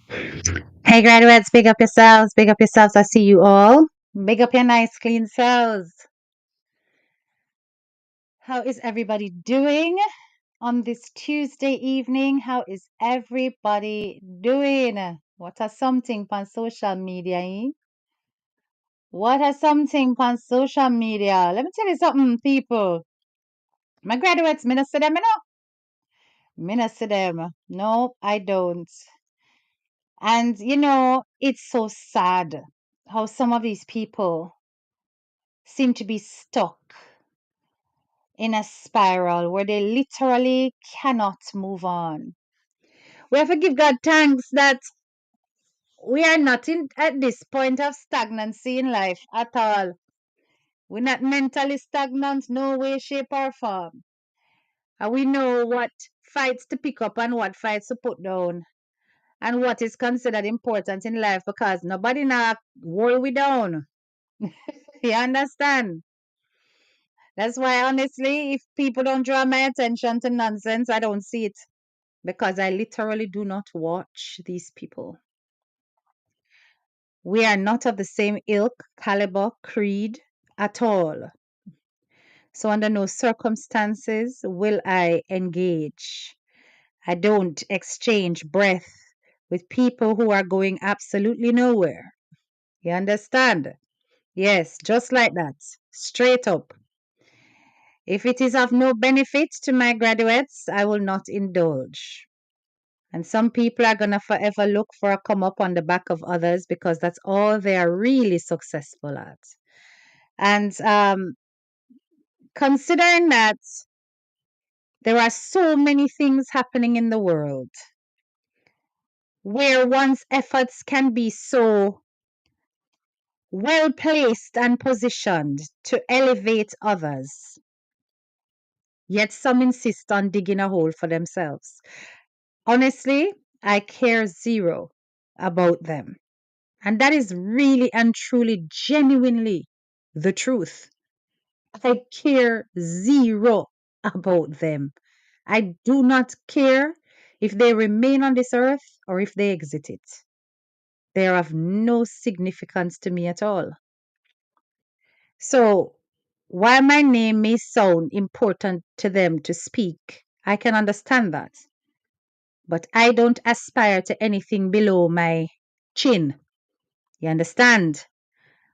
Hey, graduates, big up yourselves. Big up yourselves. I see you all. Big up your nice, clean selves. How is everybody doing on this Tuesday evening? How is everybody doing? What are something on social media? Eh? What are something on social media? Let me tell you something, people. My graduates, me not see them, you know? Me not see them. No, I don't. And it's so sad how some of these people seem to be stuck in a spiral where they literally cannot move on. We have to give God thanks that we are not in at this point of stagnancy in life at all. We're not mentally stagnant, no way, shape, or form. And we know what fights to pick up and what fights to put down, and what is considered important in life because nobody not worry we down. You understand? That's why, honestly, if people don't draw my attention to nonsense, I don't see it because I literally do not watch these people. We are not of the same ilk, caliber, creed at all. So, under no circumstances will I engage. I don't exchange breath with people who are going absolutely nowhere. You understand? Yes, just like that. Straight up. If it is of no benefit to my graduates, I will not indulge. And some people are going to forever look for a come up on the back of others because that's all they are really successful at. And considering that there are so many things happening in the world where one's efforts can be so well placed and positioned to elevate others, yet some insist on digging a hole for themselves. Honestly, I care zero about them. And that is really and truly, genuinely the truth. I care zero about them. I do not care if they remain on this earth or if they exit it. They are of no significance to me at all. So, while my name may sound important to them to speak, I can understand that. But I don't aspire to anything below my chin. You understand?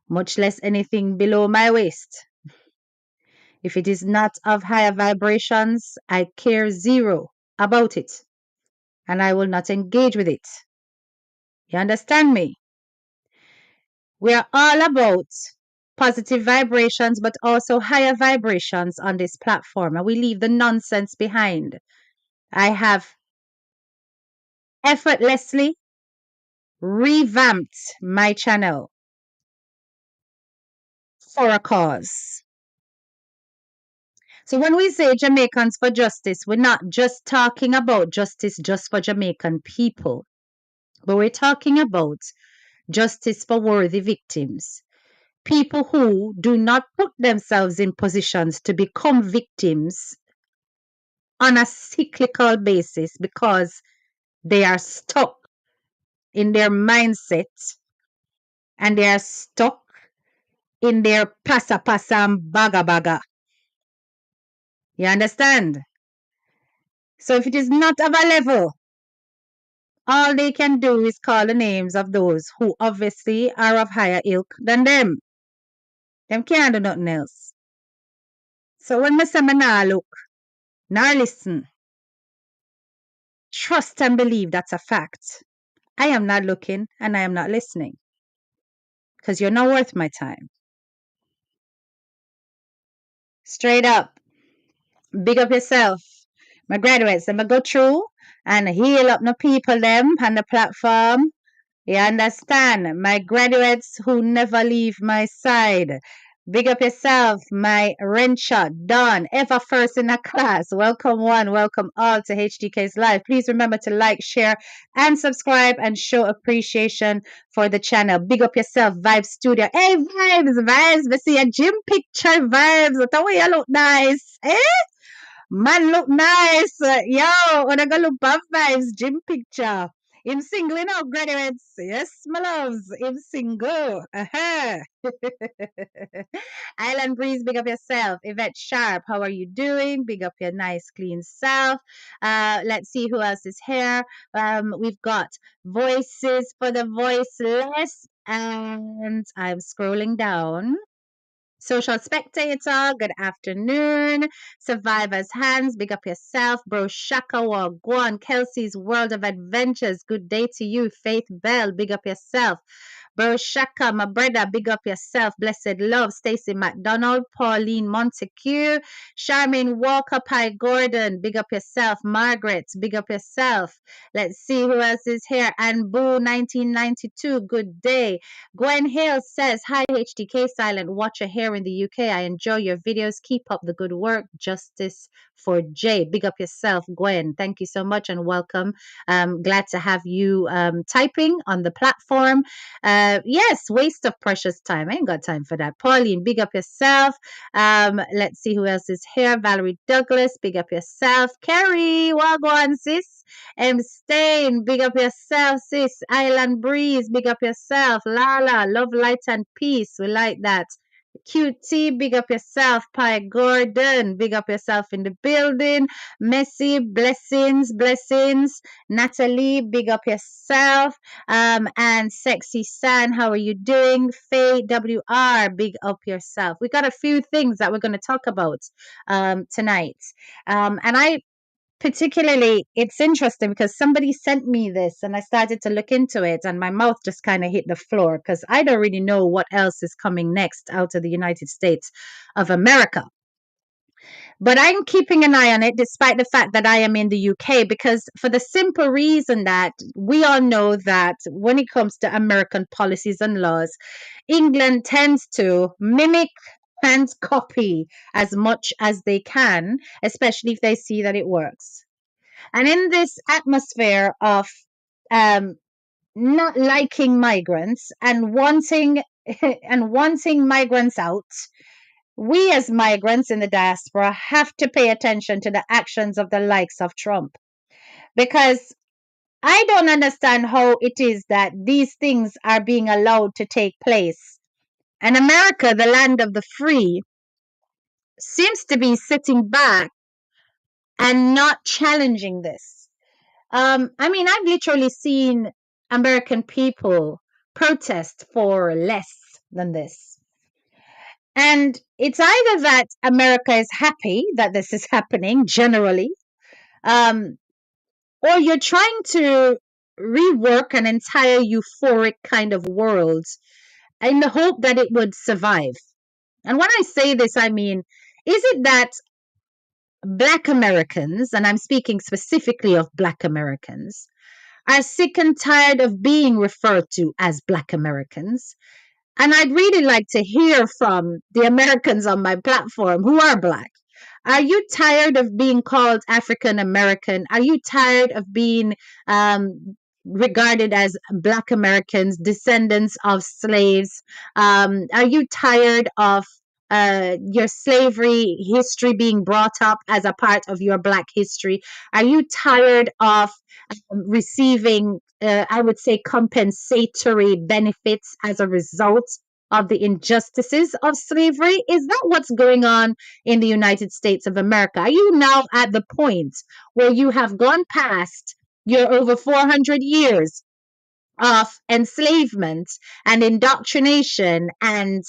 Much less anything below my waist. If it is not of higher vibrations, I care zero about it and I will not engage with it. You understand me? We are all about positive vibrations, but also higher vibrations on this platform, and we leave the nonsense behind. I have effortlessly revamped my channel for a cause. So when we say Jamaicans for justice, we're not just talking about justice just for Jamaican people, but we're talking about justice for worthy victims. People who do not put themselves in positions to become victims on a cyclical basis because they are stuck in their mindset and they are stuck in their pasa pasa and baga baga. You understand? So if it is not of a level, all they can do is call the names of those who obviously are of higher ilk than them. Them can't do nothing else. So when me say me nah look, nah listen, trust and believe that's a fact. I am not looking and I am not listening because you're not worth my time. Straight up. Big up yourself. My graduates, let me go through and heal up the people them on the platform. You understand? My graduates who never leave my side. Big up yourself, my Renshaw, Don, ever first in a class. Welcome one, welcome all to HDK's Live. Please remember to like, share, and subscribe and show appreciation for the channel. Big up yourself, Vibe Studio. Hey, Vibes. We see a gym picture, Vibes. What way you look nice. Eh? Man, look nice. Yo, when I go look bad vibes, gym picture. Him single, you know, graduates. Yes, my loves. Him single. Uh-huh. Island Breeze, big up yourself. Yvette Sharp, how are you doing? Big up your nice, clean self. Let's see who else is here. We've got Voices for the Voiceless. And I'm scrolling down. Social Spectator, good afternoon. Survivor's Hands, big up yourself. Bro Shakawa, Guan, Kelsey's World of Adventures, good day to you. Faith Bell, big up yourself. Bro Shaka, my brother, big up yourself. Blessed Love, Stacy McDonald, Pauline Montague, Charmaine Walker, Pi Gordon, big up yourself. Margaret, big up yourself. Let's see who else is here. And Boo 1992, good day. Gwen Hale says, Hi, HTK Silent Watcher here in the UK. I enjoy your videos. Keep up the good work. Justice for Jay. Big up yourself, Gwen. Thank you so much and welcome. Glad to have you typing on the platform. Yes, waste of precious time. I ain't got time for that. Pauline, big up yourself. Let's see who else is here. Valerie Douglas, big up yourself. Carrie, Wagwan, sis. Stain, big up yourself, sis. Island Breeze, big up yourself. Lala, love, light, and peace. We like that. QT, big up yourself. Pi Gordon, big up yourself in the building. Messi, blessings, blessings. Natalie, big up yourself. And Sexy San, how are you doing? Faye WR, big up yourself. We got a few things that we're going to talk about tonight. And I particularly, it's interesting because somebody sent me this and I started to look into it and my mouth just kind of hit the floor because I don't really know what else is coming next out of the United States of America. But I'm keeping an eye on it despite the fact that I am in the UK because for the simple reason that we all know that when it comes to American policies and laws, England tends to mimic and copy as much as they can, especially if they see that it works. And in this atmosphere of um, not liking migrants and wanting and wanting migrants out, we as migrants in the diaspora have to pay attention to the actions of the likes of Trump. Because I don't understand how it is that these things are being allowed to take place. And America, the land of the free, seems to be sitting back and not challenging this. I mean, I've literally seen American people protest for less than this. And it's either that America is happy that this is happening generally, um, or you're trying to rework an entire euphoric kind of world in the hope that it would survive. And when I say this, I mean, is it that Black Americans, and I'm speaking specifically of Black Americans, are sick and tired of being referred to as Black Americans? And I'd really like to hear from the Americans on my platform who are Black. Are you tired of being called African American? Are you tired of being regarded as Black Americans, descendants of slaves? Are you tired of your slavery history being brought up as a part of your Black history? Are you tired of receiving, I would say, compensatory benefits as a result of the injustices of slavery? Is that what's going on in the United States of America? Are you now at the point where you have gone past your over 400 years of enslavement and indoctrination and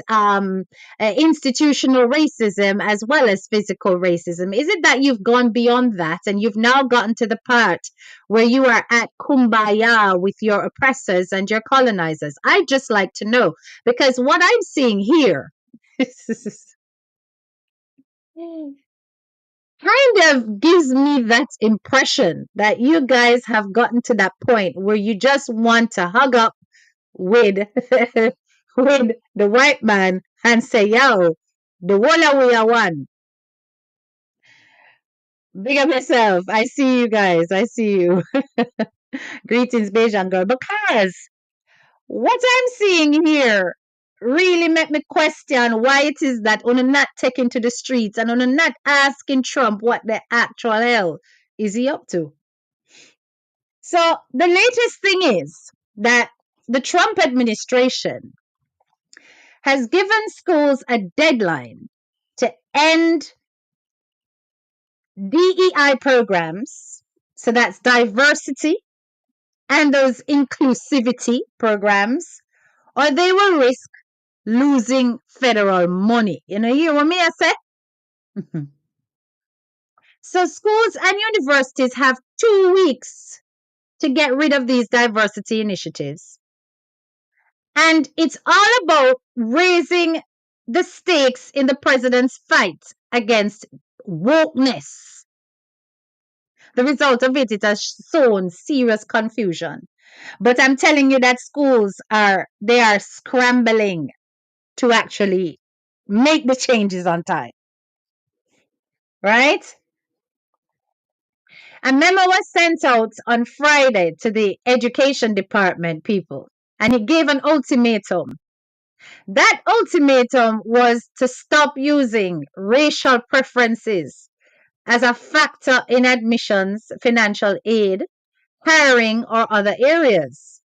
institutional racism as well as physical racism? Is it that you've gone beyond that and you've now gotten to the part where you are at kumbaya with your oppressors and your colonizers? I'd just like to know because what I'm seeing here kind of gives me that impression that you guys have gotten to that point where you just want to hug up with with the white man and say, yo, the walla we are one. Big up yourself. I see you guys. I see you. Greetings, Bejan girl. Because what I'm seeing here really make me question why it is that on not taking to the streets and on not asking Trump what the actual hell is he up to. So the latest thing is that the Trump administration has given schools a deadline to end DEI programs. So that's diversity and those inclusivity programs, or they will risk losing federal money. You know, hear what me I say? So schools and universities have 2 weeks to get rid of these diversity initiatives. And it's all about raising the stakes in the president's fight against wokeness. The result of it has sown serious confusion. But I'm telling you that schools they are scrambling to actually make the changes on time. Right? A memo was sent out on Friday to the education department people, and it gave an ultimatum. That ultimatum was to stop using racial preferences as a factor in admissions, financial aid, hiring, or other areas.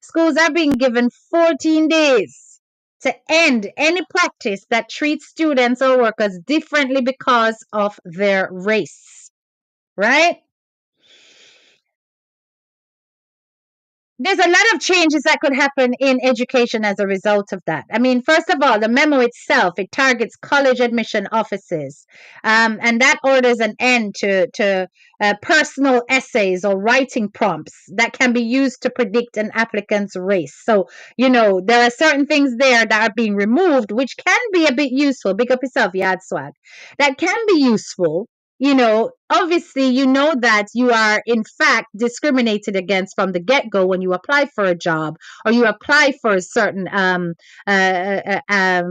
Schools are being given 14 days to end any practice that treats students or workers differently because of their race. Right? There's a lot of changes that could happen in education as a result of that. I mean, first of all, the memo itself, it targets college admission offices, and that orders an end to personal essays or writing prompts that can be used to predict an applicant's race. So, you know, there are certain things there that are being removed, which can be a bit useful. Big up yourself, Yad Swag. That can be useful. You know, obviously, you know that you are in fact discriminated against from the get-go when you apply for a job or you apply for certain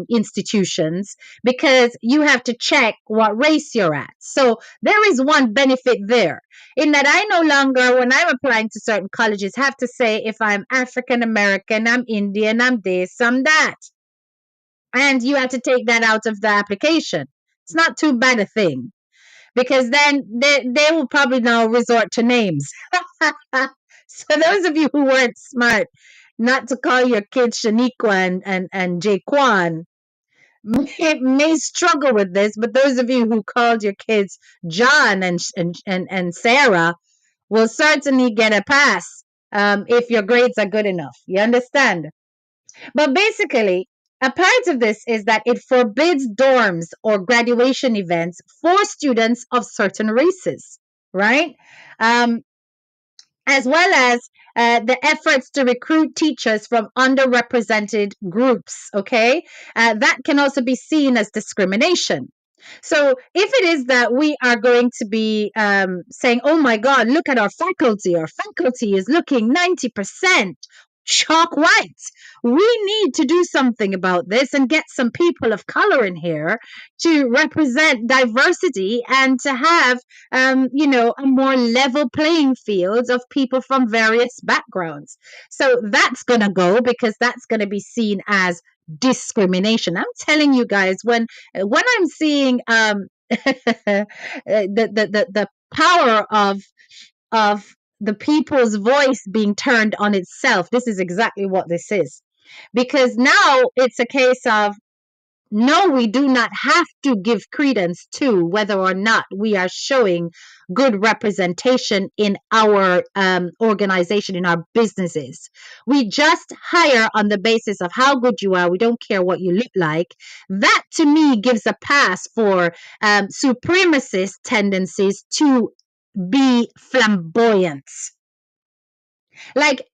institutions, because you have to check what race you're at. So there is one benefit there, in that I no longer, when I'm applying to certain colleges, have to say if I'm African American, I'm Indian, I'm this, I'm that. And you have to take that out of the application. It's not too bad a thing, because then they will probably now resort to names. So those of you who weren't smart not to call your kids Shaniqua and Jaquan may struggle with this, but those of you who called your kids John and Sarah will certainly get a pass, if your grades are good enough. You understand? But basically, a part of this is that it forbids dorms or graduation events for students of certain races, right? Um, as well as the efforts to recruit teachers from underrepresented groups, okay? That can also be seen as discrimination. So if it is that we are going to be saying, oh my God, look at our faculty is looking 90% chalk white. We need to do something about this and get some people of color in here to represent diversity and to have, a more level playing field of people from various backgrounds. So that's going to go, because that's going to be seen as discrimination. I'm telling you guys, when I'm seeing the power of the people's voice being turned on itself, this is exactly what this is. Because now it's a case of, no, we do not have to give credence to whether or not we are showing good representation in our organization, in our businesses. We just hire on the basis of how good you are. We don't care what you look like. That, to me, gives a pass for supremacist tendencies to be flamboyant. Like,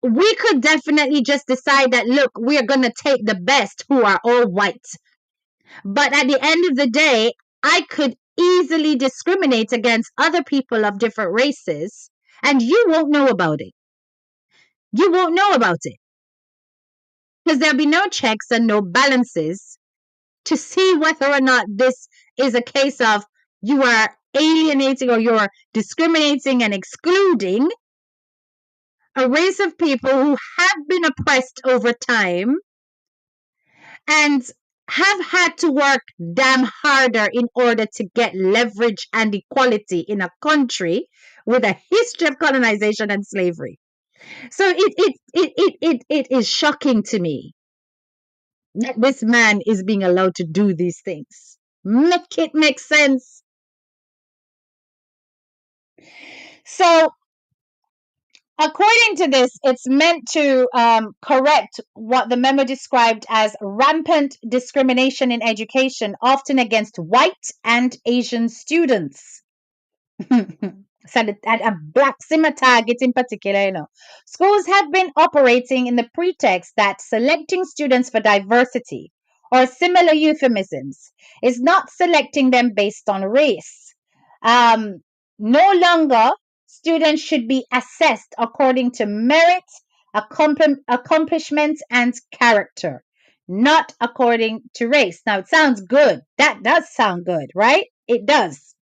we could definitely just decide that, look, we are going to take the best who are all white. But at the end of the day, I could easily discriminate against other people of different races, and you won't know about it. You won't know about it, because there'll be no checks and no balances to see whether or not this is a case of you are alienating or you're discriminating and excluding a race of people who have been oppressed over time, and have had to work damn harder in order to get leverage and equality in a country with a history of colonization and slavery. So it is shocking to me that this man is being allowed to do these things. Make it make sense. So, according to this, it's meant to correct what the memo described as rampant discrimination in education, often against white and Asian students. So a black simmer target in particular, schools have been operating in the pretext that selecting students for diversity or similar euphemisms is not selecting them based on race. Um, no longer students should be assessed according to merit, accomplishment, and character, not according to race. Now it sounds good. That does sound good, right? It does.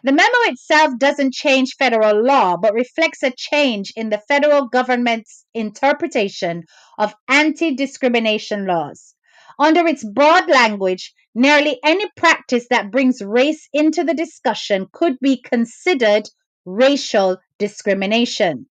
The memo itself doesn't change federal law, but reflects a change in the federal government's interpretation of anti discrimination laws. Under its broad language, nearly any practice that brings race into the discussion could be considered racial discrimination.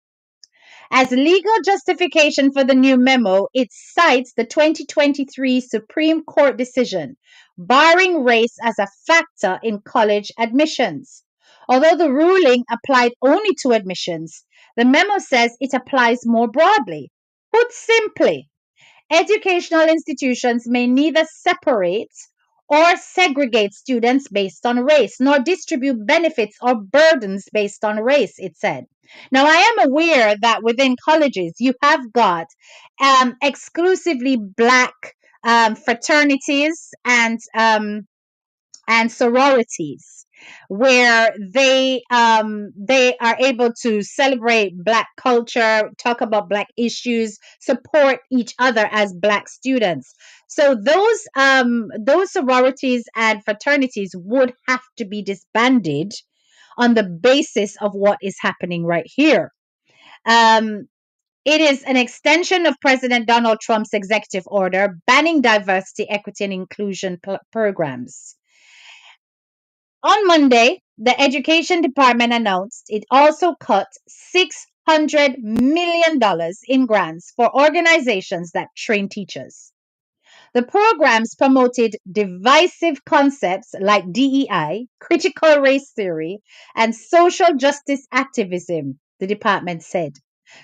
As legal justification for the new memo, it cites the 2023 Supreme Court decision barring race as a factor in college admissions. Although the ruling applied only to admissions, the memo says it applies more broadly. Put simply, educational institutions may neither separate or segregate students based on race, nor distribute benefits or burdens based on race, it said. Now, I am aware that within colleges, you have got exclusively black fraternities and sororities where they are able to celebrate black culture, talk about black issues, support each other as black students. So those sororities and fraternities would have to be disbanded on the basis of what is happening right here. um, it is an extension of President Donald Trump's executive order banning diversity, equity, and inclusion programs. On Monday, the Education Department announced it also cut $600 million in grants for organizations that train teachers. The programs promoted divisive concepts like DEI, critical race theory, and social justice activism, the department said.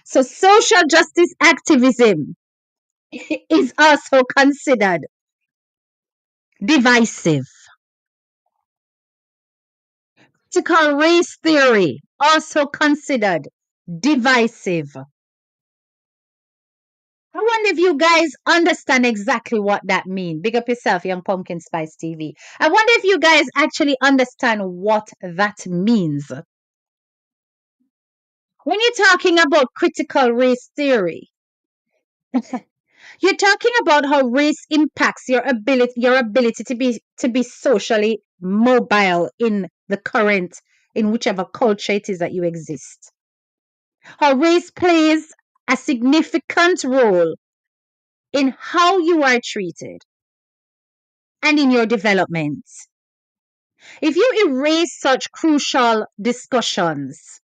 So, social justice activism is also considered divisive. Critical race theory, also considered divisive. I wonder if you guys understand exactly what that means. Big up yourself, Young Pumpkin Spice TV. I wonder if you guys actually understand what that means. When you're talking about critical race theory, you're talking about how race impacts your ability to be socially mobile in the current in whichever culture it is that you exist. How race plays a significant role in how you are treated and in your development. If you erase such crucial discussions,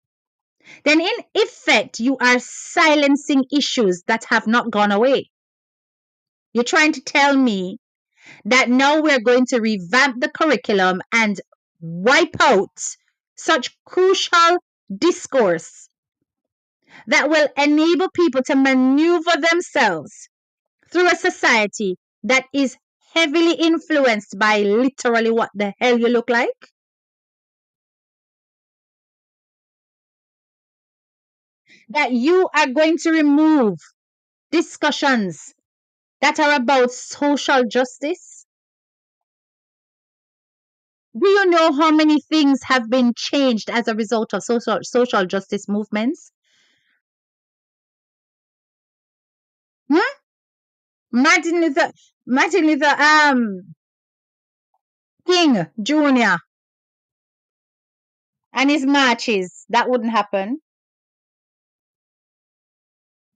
then in effect, you are silencing issues that have not gone away. You're trying to tell me that now we're going to revamp the curriculum and wipe out such crucial discourse that will enable people to maneuver themselves through a society that is heavily influenced by literally what the hell you look like? That you are going to remove discussions that are about social justice? Do you know how many things have been changed as a result of social justice movements? Hmm? Martin Luther Martin Luther King Jr. and his marches. That wouldn't happen.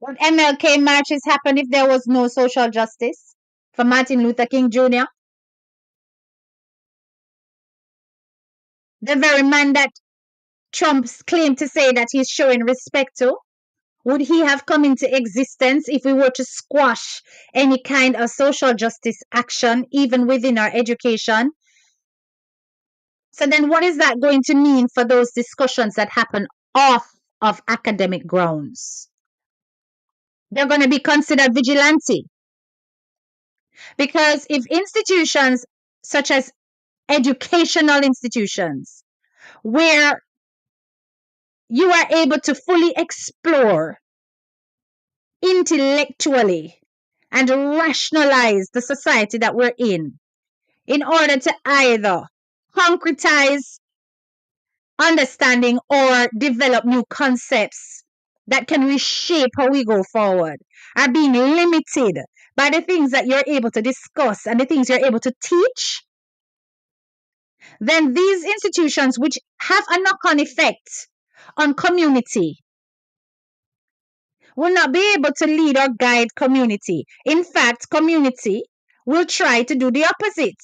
Would MLK marches happen if there was no social justice? for Martin Luther King Jr., the very man that Trump claimed to say that he's showing respect to? Would he have come into existence if we were to squash any kind of social justice action, even within our education? So then what is that going to mean for those discussions that happen off of academic grounds? They're going to be considered vigilante. Because if institutions such as educational institutions, where you are able to fully explore intellectually and rationalize the society that we're in order to either concretize understanding or develop new concepts that can reshape how we go forward, are being limited by the things that you're able to discuss and the things you're able to teach, then these institutions, which have a knock-on effect on community, will not be able to lead or guide community. In fact, community will try to do the opposite.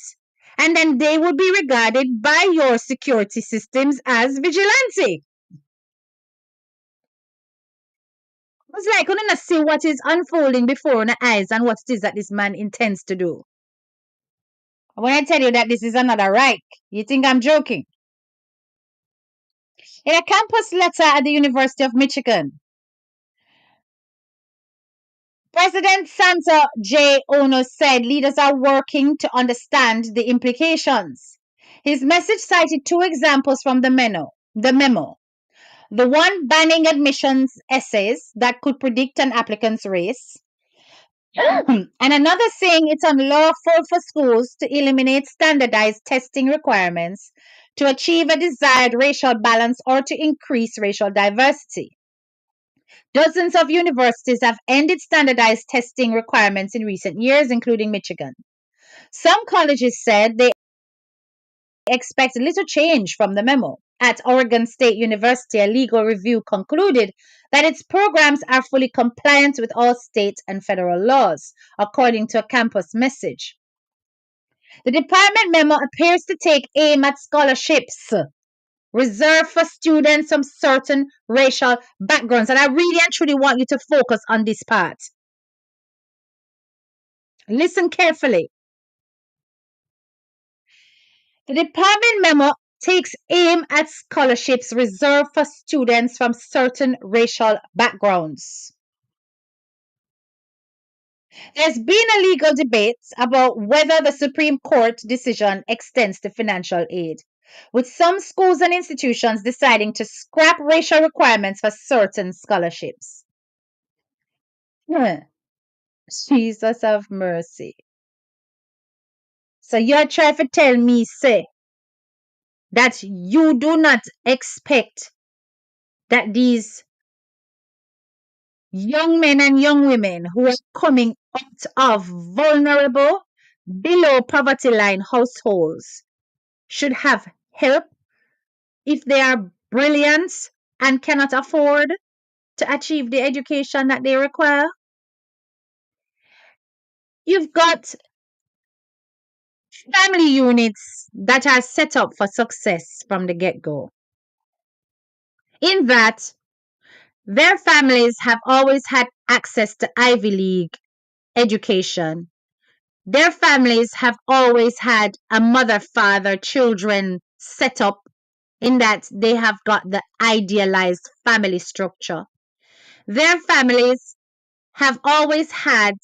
And then they will be regarded by your security systems as vigilante. It's like you don't see what is unfolding before our eyes and what it is that this man intends to do. When I tell you that this is another Reich, you think I'm joking. In a campus letter at the University of Michigan, President Santa J. Ono said leaders are working to understand the implications. His message cited two examples from the memo. The one banning admissions essays that could predict an applicant's race, and another saying it's unlawful for schools to eliminate standardized testing requirements to achieve a desired racial balance or to increase racial diversity. Dozens of universities have ended standardized testing requirements in recent years, including Michigan. Some colleges said they expect little change from the memo. At Oregon State University, a legal review concluded that its programs are fully compliant with all state and federal laws, according to a campus message. The department memo appears to take aim at scholarships reserved for students from certain racial backgrounds. And I really and truly want you to focus on this part. Listen carefully. The department memo takes aim at scholarships reserved for students from certain racial backgrounds. There's been a legal debate about whether the Supreme Court decision extends to financial aid, with some schools and institutions deciding to scrap racial requirements for certain scholarships. Jesus have mercy. So you're trying to tell me, say, that you do not expect that these young men and young women who are coming out of vulnerable, below poverty line households should have help if they are brilliant and cannot afford to achieve the education that they require? You've got family units that are set up for success from the get-go, in that their families have always had access to Ivy League education. Their families have always had a mother, father, children set up in that they have got the idealized family structure. Their families have always had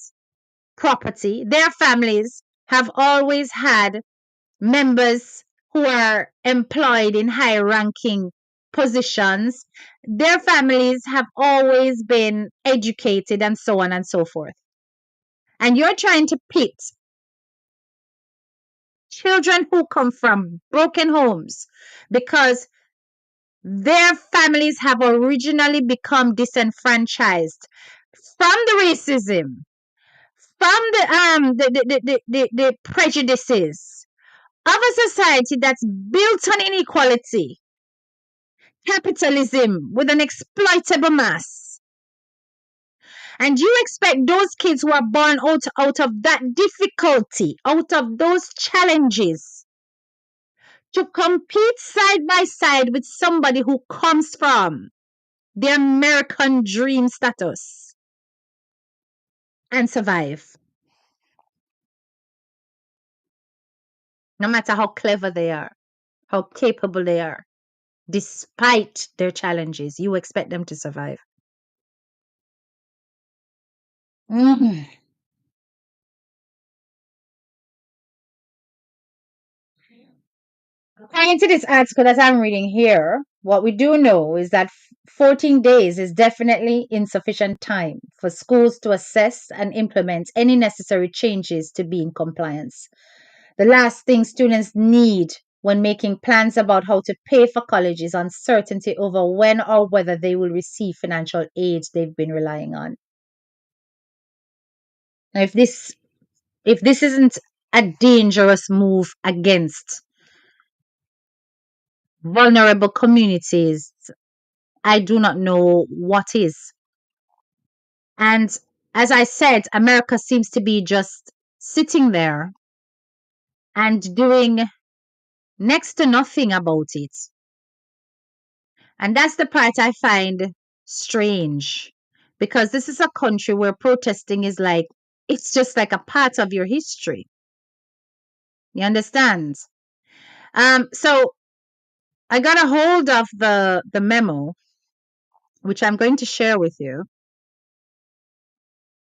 property. Their families have always had members who are employed in high ranking positions. Their families have always been educated and so on and so forth. And you're trying to pit children who come from broken homes because their families have originally become disenfranchised from the racism, from the prejudices of a society that's built on inequality, capitalism with an exploitable mass, And you expect those kids who are born out of that difficulty, out of those challenges, to compete side by side with somebody who comes from the American dream status and survive, no matter how clever they are, how capable they are. Despite their challenges, you expect them to survive. Mhm. According to this article that I'm reading here, what we do know is that 14 days is definitely insufficient time for schools to assess and implement any necessary changes to be in compliance. The last thing students need when making plans about how to pay for college is uncertainty over when or whether they will receive financial aid they've been relying on. Now, if this isn't a dangerous move against vulnerable communities, I do not know what is. And as I said, America seems to be just sitting there and doing next to nothing about it. And that's the part I find strange, because this is a country where protesting is like, it's just like a part of your history. You understand? So I got a hold of the memo, which I'm going to share with you.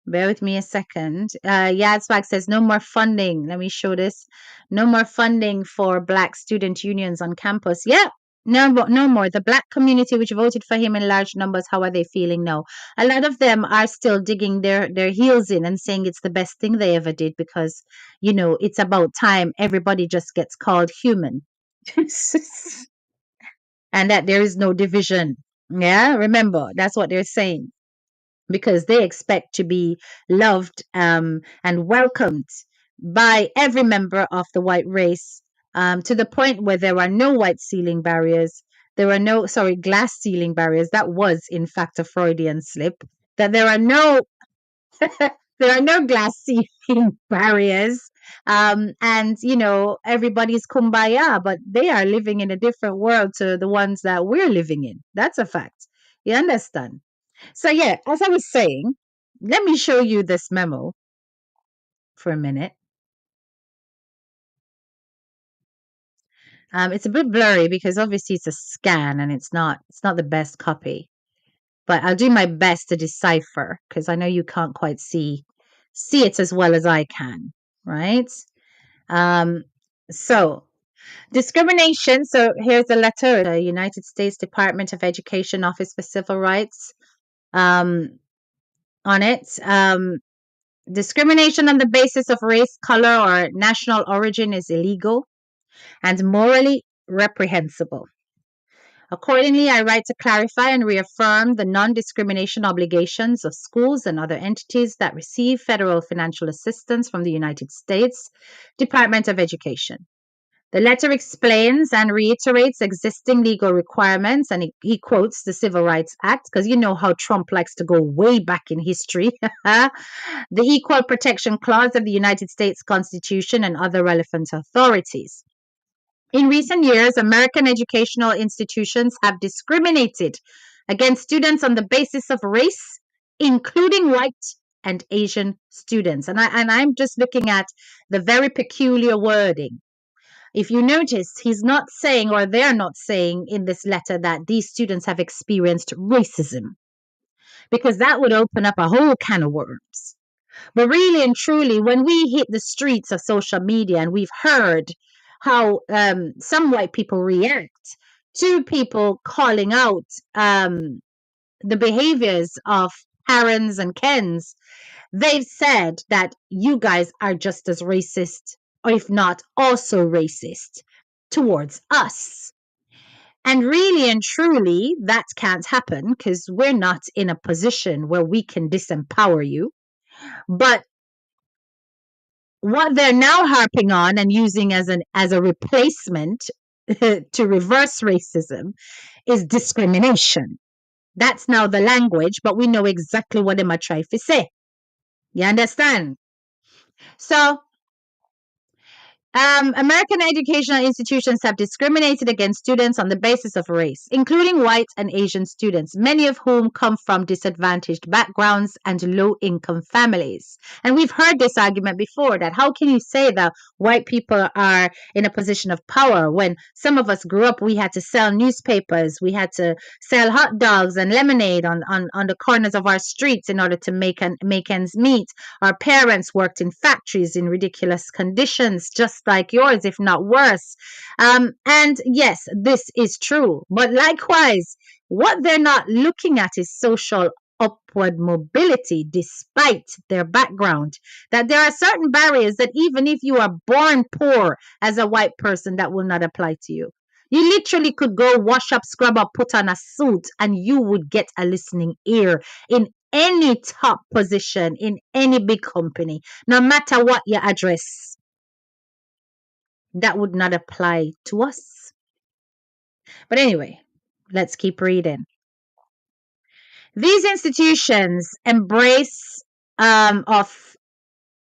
Bear with me a second. Yadswag says no more funding. Let me show this. No more funding for Black student unions on campus. Yeah, no more. The Black community, which voted for him in large numbers, how are they feeling now? A lot of them are still digging their heels in and saying it's the best thing they ever did because, it's about time everybody just gets called human. And that there is no division. Yeah, remember, that's what they're saying, because they expect to be loved and welcomed by every member of the white race, to the point where there are no white ceiling barriers. There are no, sorry, glass ceiling barriers. That was, in fact, a Freudian slip. That there are no there are no glass ceiling barriers. And everybody's kumbaya, but they are living in a different world to the ones that we're living in. That's a fact. You understand? So yeah, as I was saying, let me show you this memo for a minute. It's a bit blurry because obviously it's a scan and it's not the best copy. But I'll do my best to decipher because I know you can't quite see it as well as I can, right? Um, so discrimination. So here's a letter, the United States Department of Education Office for Civil Rights. On it. Discrimination on the basis of race, color, or national origin is illegal and morally reprehensible. Accordingly, I write to clarify and reaffirm the non discrimination obligations of schools and other entities that receive federal financial assistance from the United States Department of Education. The letter explains and reiterates existing legal requirements, and he quotes the Civil Rights Act, because you know how Trump likes to go way back in history, the Equal Protection Clause of the United States Constitution, and other relevant authorities. In recent years, American educational institutions have discriminated against students on the basis of race, including white and Asian students. And I'm just looking at the very peculiar wording. If you notice, he's not saying, or they're not saying in this letter, that these students have experienced racism, because that would open up a whole can of worms. But really and truly, when we hit the streets of social media and we've heard how some white people react to people calling out the behaviors of Karens and Kens, they've said that you guys are just as racist, or if not also racist towards us. And really and truly, that can't happen because we're not in a position where we can disempower you. But what they're now harping on and using as a replacement to reverse racism is discrimination. That's now the language, but we know exactly what they might try to say. You understand? So American educational institutions have discriminated against students on the basis of race, including white and Asian students, many of whom come from disadvantaged backgrounds and low income families. And we've heard this argument before, that how can you say that white people are in a position of power when some of us grew up, we had to sell newspapers, we had to sell hot dogs and lemonade on the corners of our streets in order to make ends meet. Our parents worked in factories in ridiculous conditions, just like yours, if not worse. And yes, this is true. But likewise, what they're not looking at is social upward mobility despite their background. That there are certain barriers that even if you are born poor as a white person, that will not apply to you. You literally could go wash up, scrub up, put on a suit, and you would get a listening ear in any top position in any big company, no matter what your address. That would not apply to us. But anyway, let's keep reading. These institutions embrace of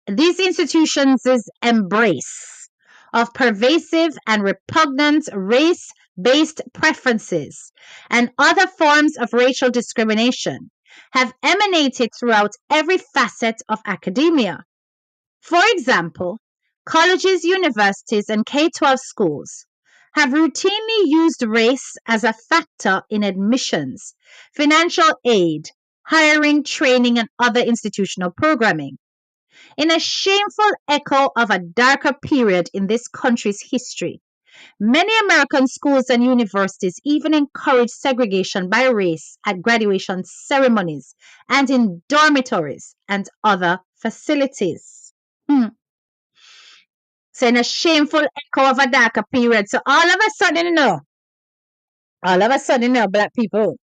these institutions' embrace of pervasive and repugnant race-based preferences and other forms of racial discrimination have emanated throughout every facet of academia. For example, colleges, universities, and K-12 schools have routinely used race as a factor in admissions, financial aid, hiring, training, and other institutional programming. In a shameful echo of a darker period in this country's history, many American schools and universities even encourage segregation by race at graduation ceremonies and in dormitories and other facilities. Hmm. So, in a shameful echo of a darker period. So, all of a sudden, black people.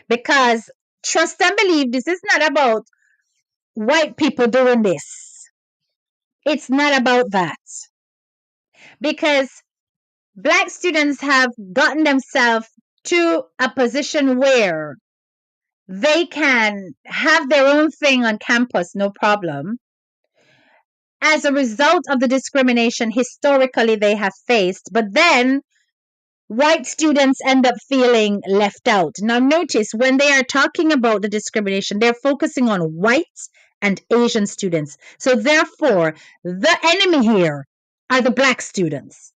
Because trust and believe, this is not about white people doing this. It's not about that. Because black students have gotten themselves to a position where they can have their own thing on campus, no problem, as a result of the discrimination historically they have faced. But then white students end up feeling left out. Now, notice when they are talking about the discrimination, they're focusing on white and Asian students. So, therefore, the enemy here are the black students.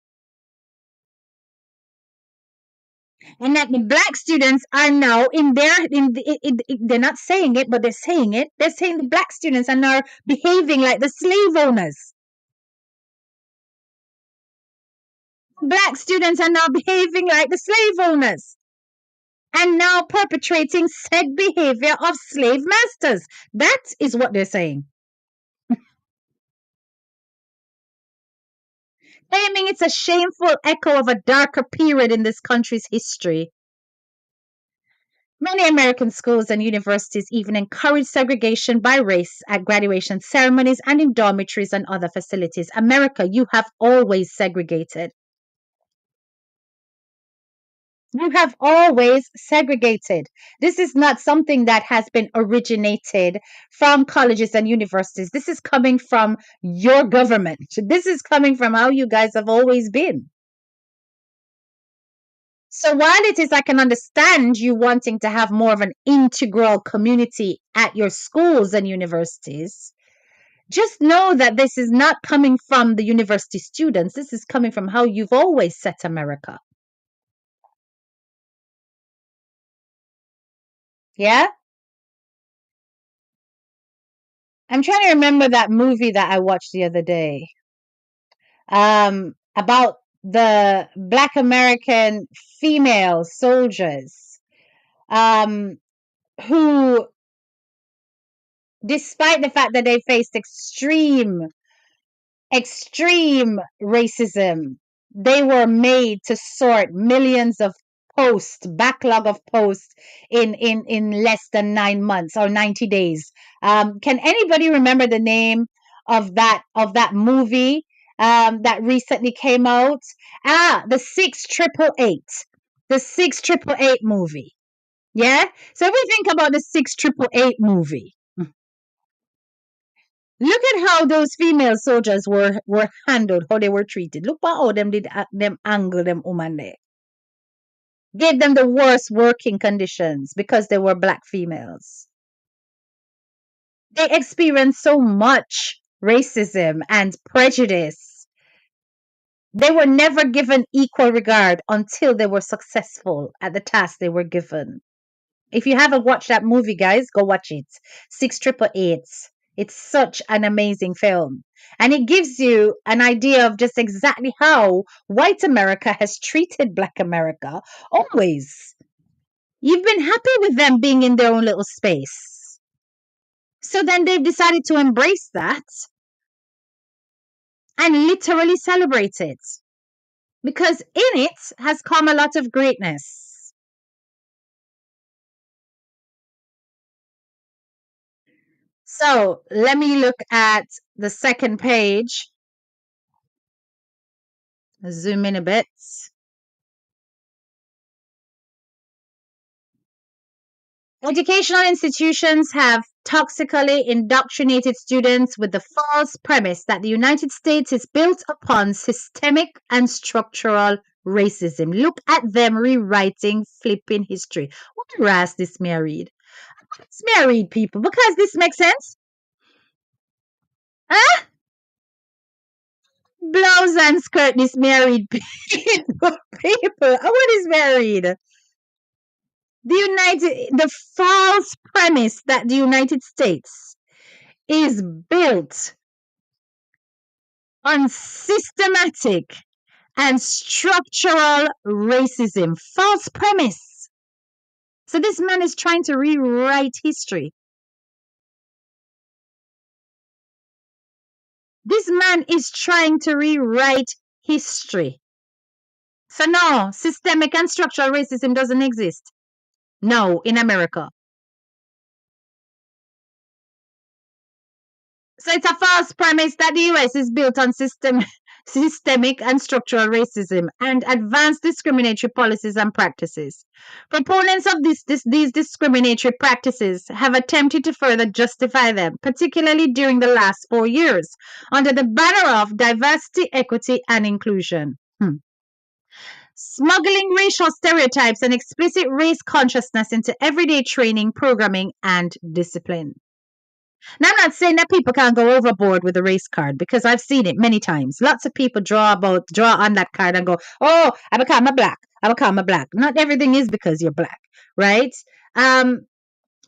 And that the black students are now they're not saying it, but they're saying it. They're saying the black students are now behaving like the slave owners. Black students are now behaving like the slave owners and now perpetrating said behavior of slave masters. That is what they're saying. Claiming it's a shameful echo of a darker period in this country's history. Many American schools and universities even encourage segregation by race at graduation ceremonies and in dormitories and other facilities. America, you have always segregated. You have always segregated. This is not something that has been originated from colleges and universities. This is coming from your government. This is coming from how you guys have always been. So while it is, I can understand you wanting to have more of an integral community at your schools and universities, just know that this is not coming from the university students. This is coming from how you've always set America. Yeah? I'm trying to remember that movie that I watched the other day. About the Black American female soldiers who, despite the fact that they faced extreme racism, they were made to sort millions of backlog of posts in less than 9 months or 90 days. Can anybody remember the name of that movie that recently came out? The 6 888 movie. Yeah. So if we think about the 6888 movie, look at how those female soldiers were handled, how they were treated. Look at how them did them angle them woman there. Gave them the worst working conditions because they were black females. They experienced so much racism and prejudice. They were never given equal regard until they were successful at the task they were given. If you haven't watched that movie, guys, go watch it. 6888. It's such an amazing film. And it gives you an idea of just exactly how white America has treated black America always. You've been happy with them being in their own little space. So then they've decided to embrace that and literally celebrate it. Because in it has come a lot of greatness. So let me look at the second page. Zoom in a bit. Educational institutions have toxically indoctrinated students with the false premise that the United States is built upon systemic and structural racism. Look at them rewriting flipping history. What ras this married? It's married people because this makes sense. Huh? Blouse and skirt this married people. What is married? The false premise that the United States is built on systematic and structural racism. False premise. So this man is trying to rewrite history. This man is trying to rewrite history. So no, systemic and structural racism doesn't exist. No, in America. So it's a false premise that the US is built on systemic and structural racism and advanced discriminatory policies and practices. Proponents of these discriminatory practices have attempted to further justify them, particularly during the last 4 years, under the banner of diversity, equity, and inclusion. Smuggling racial stereotypes and explicit race consciousness into everyday training, programming, and discipline. Now, I'm not saying that people can't go overboard with the race card because I've seen it many times. Lots of people draw on that card and go, "Oh, I become a black. I become a black." Not everything is because you're black, right? Um,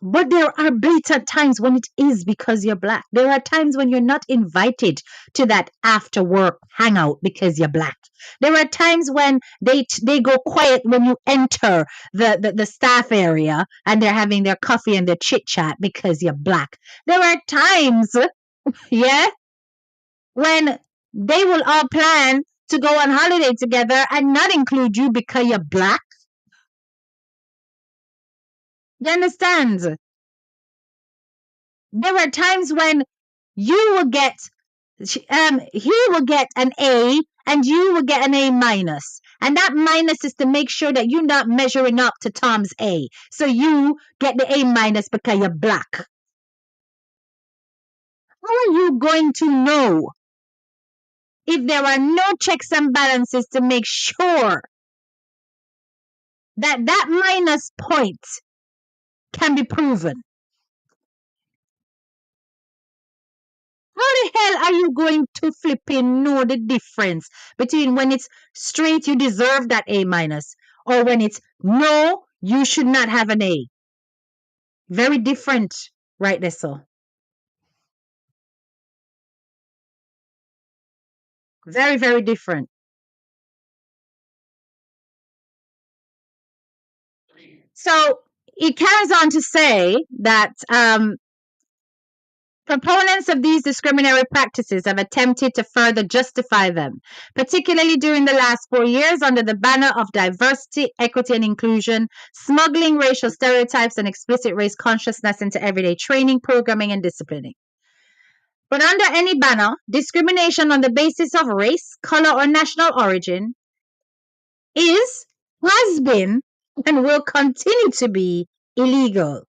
but there are blatant times when it is because you're black. There are times when you're not invited to that after work hangout because you're black. There are times when they go quiet when you enter the staff area and they're having their coffee and their chit chat because you're black. There are times, yeah, when they will all plan to go on holiday together and not include you because you're black. You understand? There are times when you will get he will get an A and you will get an A minus. And that minus is to make sure that you're not measuring up to Tom's A. So you get the A minus because you're black. How are you going to know if there are no checks and balances to make sure that that minus point can be proven? How the hell are you going to flipping know the difference between when it's straight, you deserve that A minus, or when it's no, you should not have an A? Very different, right there, so. Very, very different. So it carries on to say that proponents of these discriminatory practices have attempted to further justify them, particularly during the last 4 years under the banner of diversity, equity, and inclusion, smuggling racial stereotypes and explicit race consciousness into everyday training, programming, and disciplining. But under any banner, discrimination on the basis of race, color, or national origin is, has been, and will continue to be illegal.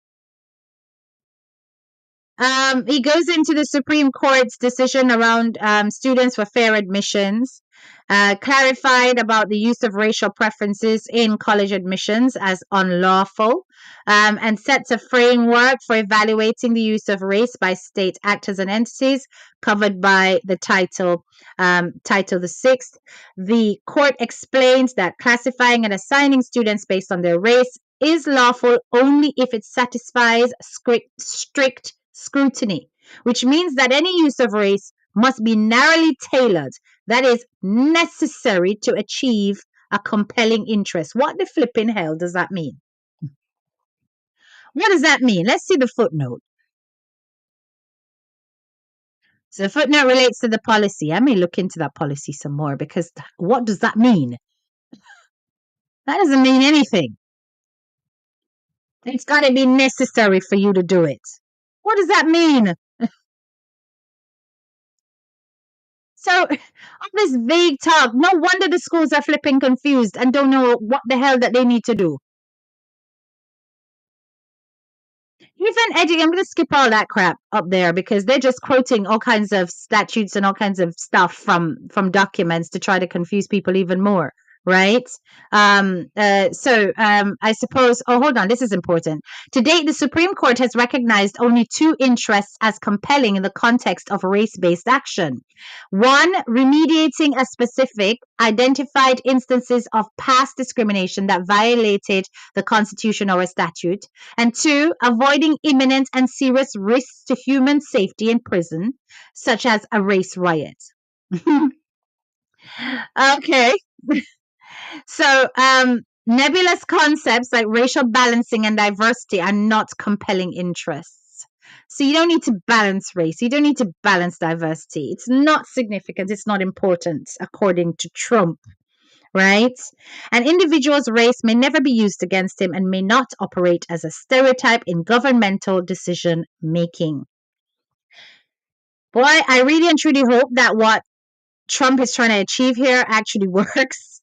He goes into the Supreme Court's decision around students for fair admissions, clarified about the use of racial preferences in college admissions as unlawful, and sets a framework for evaluating the use of race by state actors and entities covered by the Title the Sixth. The court explains that classifying and assigning students based on their race is lawful only if it satisfies strict scrutiny, which means that any use of race must be narrowly tailored, that is, necessary to achieve a compelling interest. What the flipping hell does that mean? What does that mean? Let's see the footnote. So the footnote relates to the policy. I may look into that policy some more because what does that mean? That doesn't mean anything. It's got to be necessary for you to do it. What does that mean? So, all this vague talk, no wonder the schools are flipping confused and don't know what the hell that they need to do. Even I'm going to skip all that crap up there because they're just quoting all kinds of statutes and all kinds of stuff from documents to try to confuse people even more. Right. I suppose, oh, hold on. This is important. To date, the Supreme Court has recognized only two interests as compelling in the context of race-based action. One, remediating a specific identified instances of past discrimination that violated the Constitution or a statute. And two, avoiding imminent and serious risks to human safety in prison, such as a race riot. Okay. So, nebulous concepts like racial balancing and diversity are not compelling interests. So you don't need to balance race. You don't need to balance diversity. It's not significant. It's not important, according to Trump, right? An individual's race may never be used against him and may not operate as a stereotype in governmental decision making. Boy, I really and truly hope that what Trump is trying to achieve here actually works.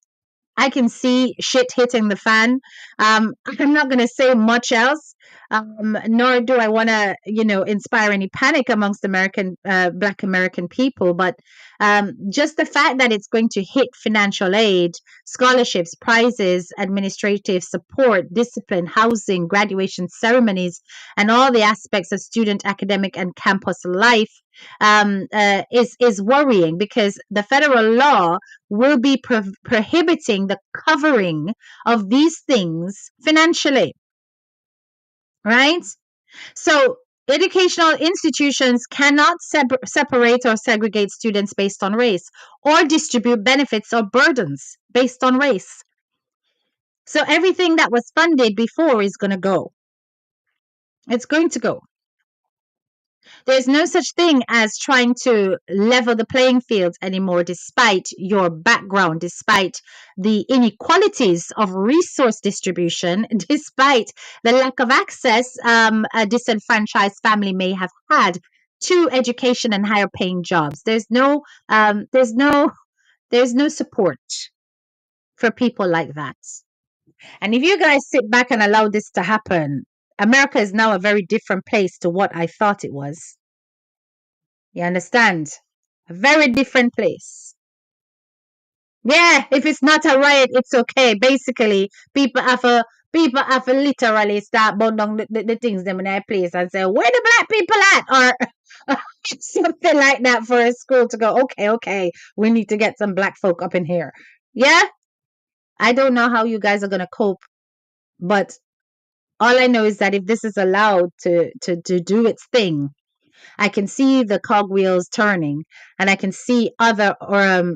I can see shit hitting the fan. I'm not going to say much else, nor do I want to, inspire any panic amongst Black American people. But just the fact that it's going to hit financial aid, scholarships, prizes, administrative support, discipline, housing, graduation ceremonies, and all the aspects of student, academic, and campus life is worrying because the federal law will be prohibiting the covering of these things financially, right? So educational institutions cannot separate or segregate students based on race or distribute benefits or burdens based on race. So everything that was funded before is going to go. It's going to go. There's no such thing as trying to level the playing field anymore, despite your background, despite the inequalities of resource distribution, despite the lack of access a disenfranchised family may have had to education and higher paying jobs. There's no support for people like that. And if you guys sit back and allow this to happen, America is now a very different place to what I thought it was. You understand? A very different place. Yeah, if it's not a riot, it's okay. Basically, people have to literally start burn down the things them in their place and say, where the black people at? Or something like that for a school to go, okay, we need to get some black folk up in here. Yeah? I don't know how you guys are gonna cope, but all I know is that if this is allowed to do its thing, I can see the cogwheels turning, and I can see other, or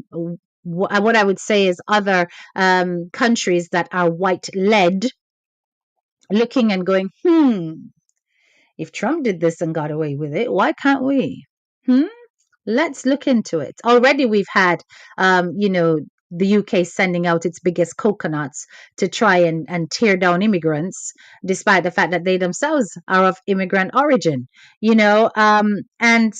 what I would say is other countries that are white led looking and going, if Trump did this and got away with it, why can't we? Let's look into it. Already we've had, the UK sending out its biggest coconuts to try and tear down immigrants, despite the fact that they themselves are of immigrant origin, and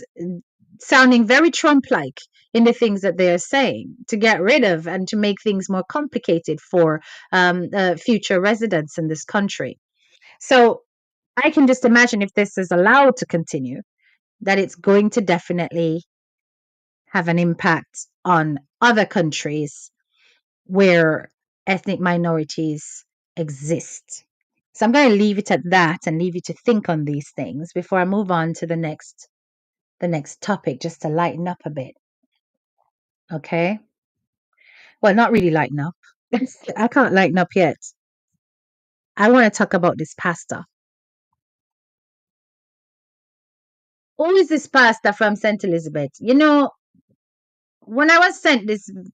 sounding very Trump-like in the things that they are saying to get rid of and to make things more complicated for future residents in this country. So I can just imagine if this is allowed to continue, that it's going to definitely have an impact on other countries where ethnic minorities exist. So I'm going to leave it at that and leave you to think on these things before I move on to the next topic, just to lighten up a bit. Okay? Well, not really lighten up. I can't lighten up yet. I want to talk about this pastor. Who is this pastor from St. Elizabeth? When I was sent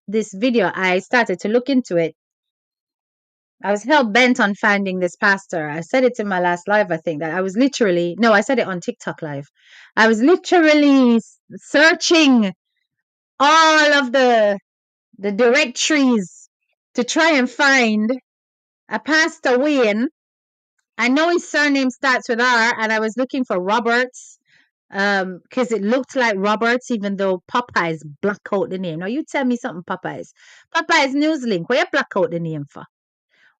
this video, I started to look into it. I was hell bent on finding this pastor. I said it in my last live, I think, that I was literally, no, I said it on TikTok live. I was literally searching all of the directories to try and find a Pastor Wayne. I know his surname starts with R, and I was looking for Roberts, because it looked like Roberts, even though Popeyes black out the name. Now you tell me something, Popeyes. Popeyes Newslink, where you black out the name for?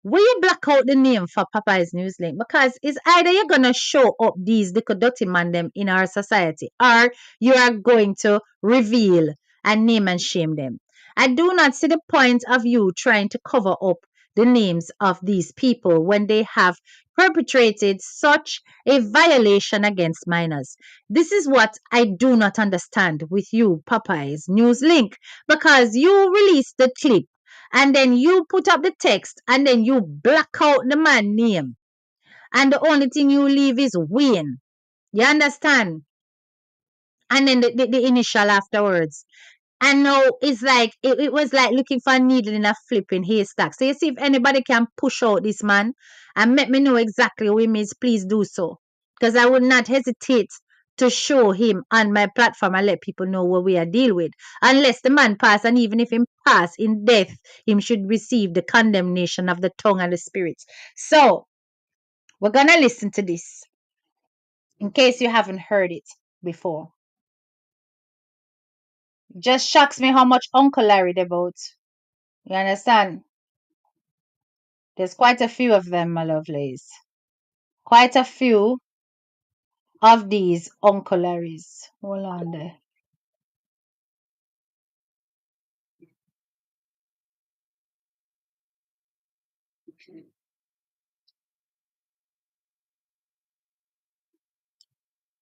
Will you black out the name for Popeye's Newslink? Because it's either you're gonna show up these little dirty man them in our society, or you are going to reveal and name and shame them. I do not see the point of you trying to cover up the names of these people when they have perpetrated such a violation against minors. This is what I do not understand with you, Popeye's Newslink, because you released the clip and then you put up the text and then you black out the man name, and the only thing you leave is Wayne. You understand? And then the initial afterwards. And now it's like it was like looking for a needle in a flipping haystack. So you see, if anybody can push out this man and make me know exactly who he means, please do so. Because I would not hesitate to show him on my platform and let people know what we are dealing with. Unless the man pass, and even if him pass in death, him should receive the condemnation of the tongue and the spirits. So we're gonna listen to this in case you haven't heard it before. Just shocks me how much Uncle Larry devotes. You understand? There's quite a few of them, my lovelies. Quite a few of these Uncle Larrys. Hold on there.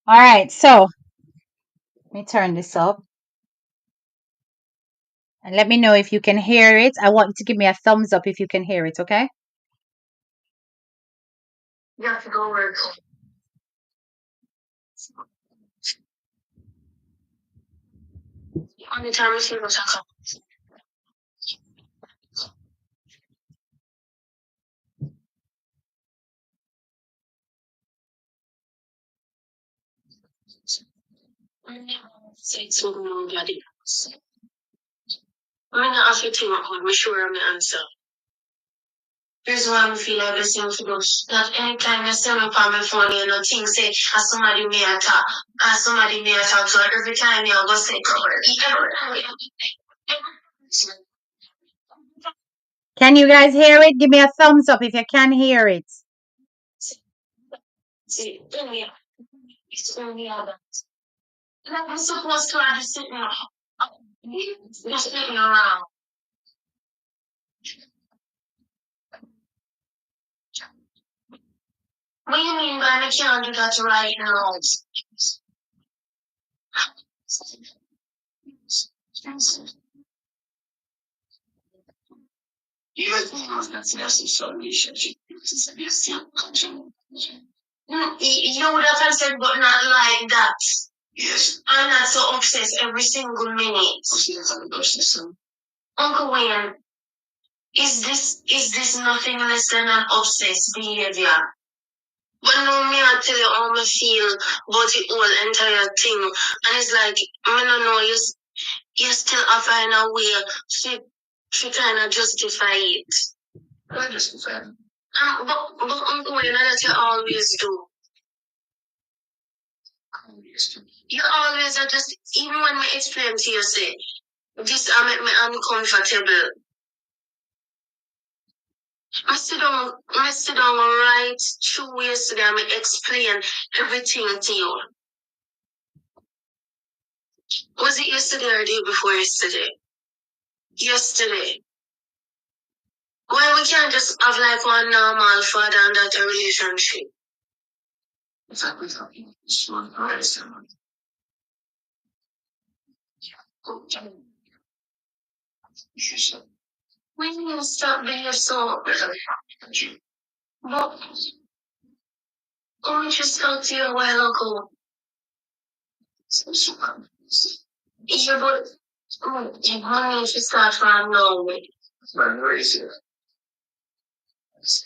All right, so let me turn this up and let me know if you can hear it. I want you to give me a thumbs up if you can hear it, okay? You have to go work. On the time say to nobody. I'm not after to I'm sure I'm the answer. Here's why I feel like the same to do. That anytime you send me on my phone, you know, things say, as somebody may attack, so every time you go say, can you guys hear it? Give me a thumbs up if you can hear it. I'm supposed to understand now. Just sitting around. What do you mean by I can't do that right now? You would have answered, but not like that. Yes. I'm not so obsessed every single minute. Uncle Wayne, is this nothing less than an obsessed behavior? But no, me I tell you how me feel about the whole entire thing, and it's like I don't know you still are find a way to kind of justify it. But Uncle Wayne, that you always do. You always are just even when I explain to you say this I make me uncomfortable. I sit down right through yesterday. I explain everything to you. Was it yesterday or the day before yesterday? Yesterday. Why we can't just have like one normal father and daughter relationship? When you stop being so, but I just talked to you a while ago. Yeah, but honey, you start from now. So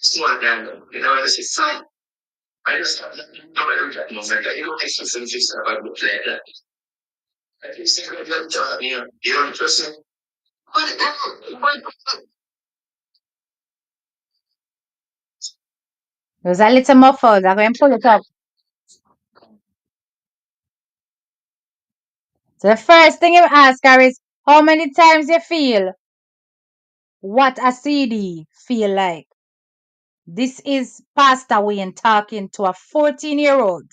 I just don't know. You don't express yourself about the plan. I think it's a good time. You don't trust me. But There's a little muffled. I'm going to pull it up. So the first thing you ask her is, how many times you feel what a CD feel like? This is Pastor Wayne talking to a 14-year-old.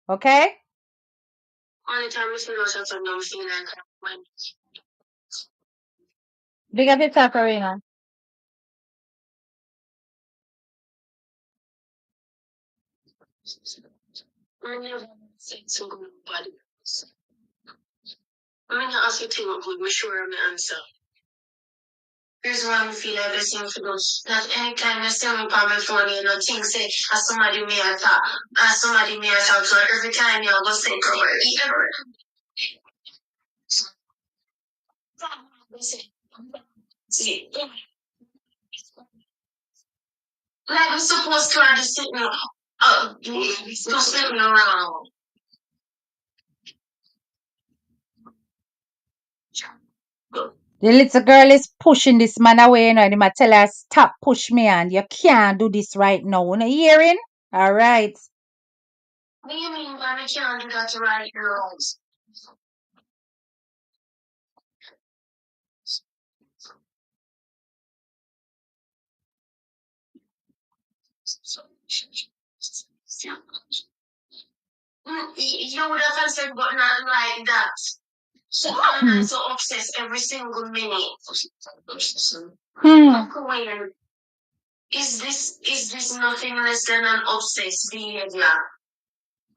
Okay? only time we feel ourselves and don't feel like when Big up yourself, Karina. you say so good body. When you ask you think good, me sure I'm the answer. Here's why I feel like the same for those. That anytime you see me on my phone, you know, things say, as somebody may attack, as somebody may attack, so every time you go say, come here, see, like I'm supposed to just sit me, just sit me around. The little girl is pushing this man away, you know, and he might tell her, stop, push me, and you can't do this right now. You know, hearing? All right. What do you mean by I can't do that right now? You would have answered, but not like that. So I'm so obsessed every single minute. Uncle Wayne, is this nothing less than an obsessed behavior?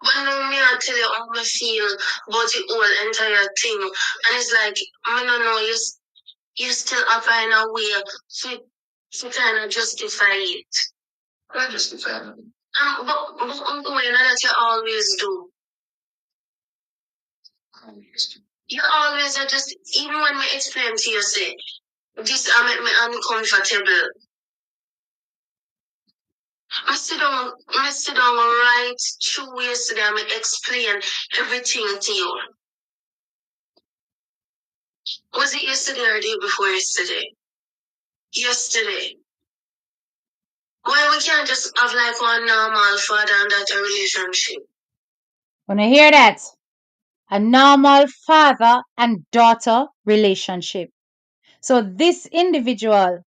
But no, me I tell you how I feel about the whole entire thing, and it's like I don't know, you still are find a way to kind of justify it. I justify it. But Uncle Wayne, that you always do. You always are just even when we explain to you say this make me uncomfortable. I sit down right through yesterday and I explain everything to you. Was it yesterday or the day before yesterday? Yesterday. Why we can't just have like one normal father and daughter relationship? When you hear that, a normal father and daughter relationship. So this individual,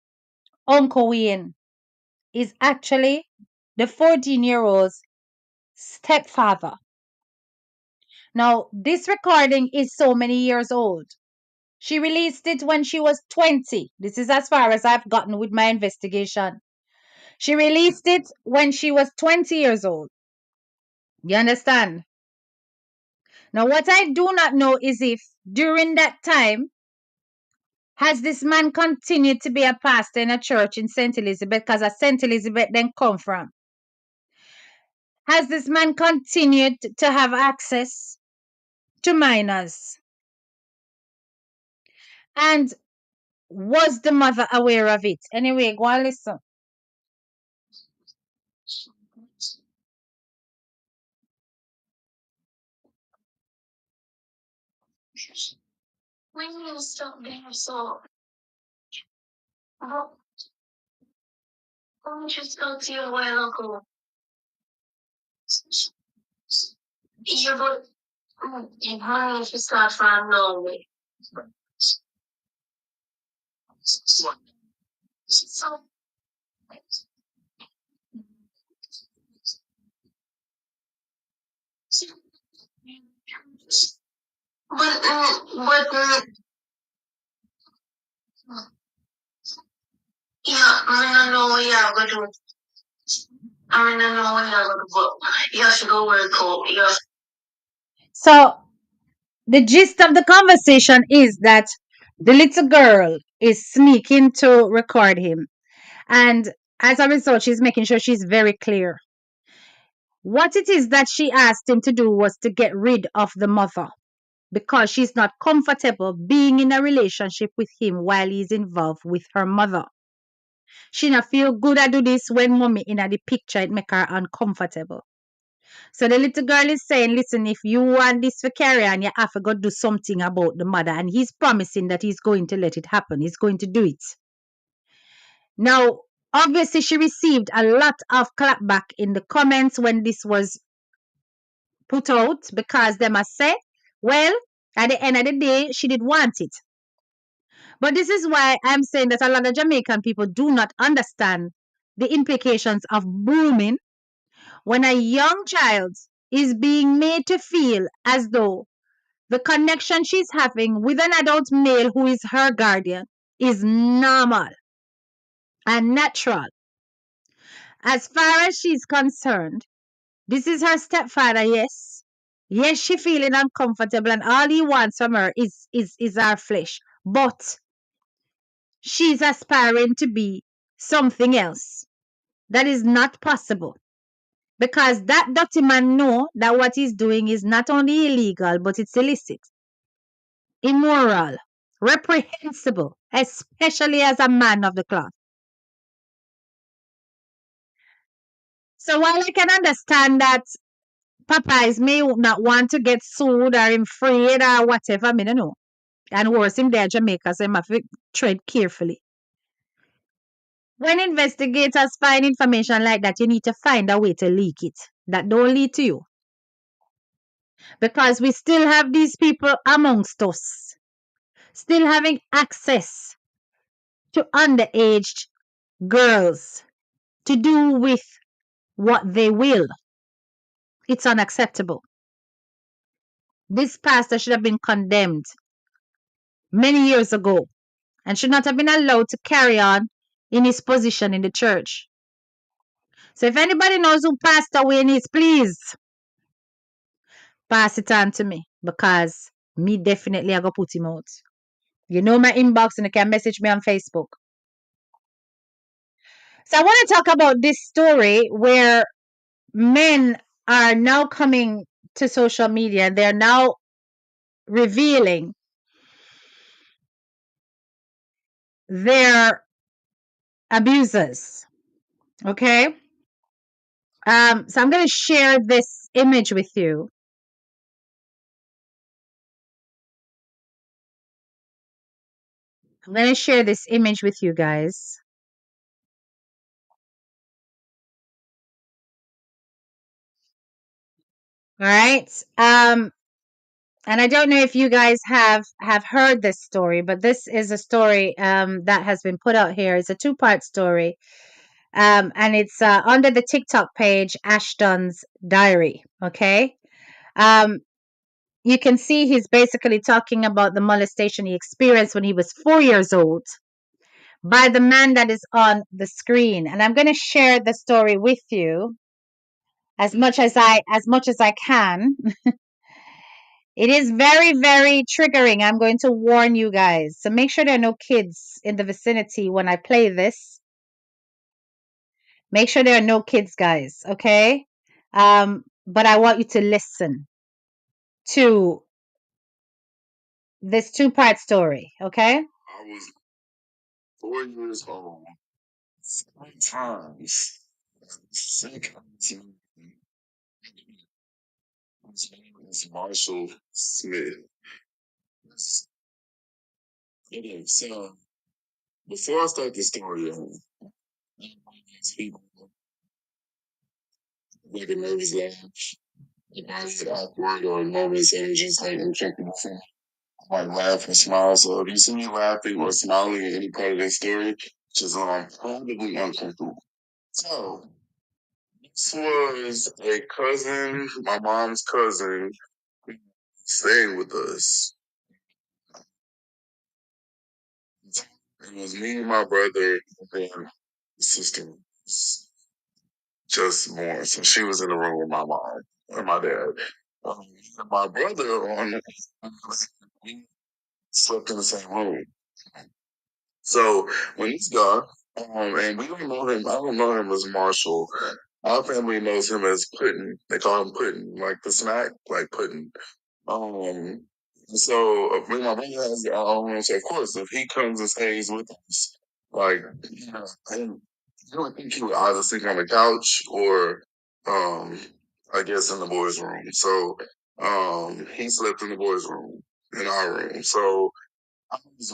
Uncle Wayne, is actually the 14-year-old's stepfather. Now, this recording is so many years old. She released it when she was 20. This is as far as I've gotten with my investigation. She released it when she was 20 years old. You understand? Now, what I do not know is if during that time, has this man continued to be a pastor in a church in St. Elizabeth, because St. Elizabeth then come from? Has this man continued to have access to minors? And was the mother aware of it? Anyway, go and listen. When you stop being so, I just talked to you a while ago. Yeah, but honey, you start from now. So But yeah, I don't know what you're gonna do. I don't know what you're gonna do. But you have to go work out. So the gist of the conversation is that the little girl is sneaking to record him. And as a result, she's making sure she's very clear. What it is that she asked him to do was to get rid of the mother because she's not comfortable being in a relationship with him while he's involved with her mother. She not feel good I do this when mommy in the picture, it make her uncomfortable. So the little girl is saying, listen, if you want this to carry on, you have to go do something about the mother. And he's promising that he's going to let it happen. He's going to do it. Now, obviously, she received a lot of clapback in the comments when this was put out because they must say, well, at the end of the day, she did want it. But this is why I'm saying that a lot of Jamaican people do not understand the implications of grooming when a young child is being made to feel as though the connection she's having with an adult male who is her guardian is normal and natural. As far as she's concerned, this is her stepfather, yes. Yes, she feeling uncomfortable and all he wants from her is our flesh. But she's aspiring to be something else. That is not possible. Because that dirty man know that what he's doing is not only illegal, but it's illicit, immoral, reprehensible, especially as a man of the cloth. So while I can understand that Popeyes may not want to get sued or afraid or whatever, I mean, I know. And worse, him there Jamaica, so I have to tread carefully. When investigators find information like that, you need to find a way to leak it. That don't lead to you. Because we still have these people amongst us, still having access to underage girls to do with what they will. It's unacceptable. This pastor should have been condemned many years ago and should not have been allowed to carry on in his position in the church. So if anybody knows who Pastor Wayne is, please pass it on to me because me definitely I go put him out. You know my inbox and you can message me on Facebook. So I want to talk about this story where men are now coming to social media. They're now revealing their abusers. Okay. So I'm going to share this image with you. I'm going to share this image with you guys. All right. And I don't know if you guys have heard this story, but this is a story that has been put out here. It's a two-part story. And it's under the TikTok page Ashton's Diary. Okay. Um, you can see he's basically talking about the molestation he experienced when he was 4 years old by the man that is on the screen. And I'm going to share the story with you as much as I can. It is very, very triggering. I'm going to warn you guys. So make sure there are no kids in the vicinity when I play this. Make sure there are no kids, guys, okay? But I want you to listen to this two-part story, okay? I was 4 years old. Sometimes sick. His name is Marshall Smith. Okay, so before I start the story, people like a nervous laugh. If I get awkward or nervous and just like I'm checking the phone. I might laugh and smile. So if you see me laughing or smiling at any part of this story, just probably uncomfortable. So this was a cousin, my mom's cousin, staying with us. It was me and my brother, and then my sister was just born. So she was in the room with my mom and my dad. Um, my brother we slept in the same room. So when this guy, and we don't know him, I don't know him as Marshall. Our family knows him as Puddin'. They call him Puddin', like the snack, like Puddin'. Um, so me and my brother has our own room. So of course, if he comes and stays with us, like and you would think he would either sleep on the couch or, um, I guess in the boys' room. So he slept in the boys' room in our room. So is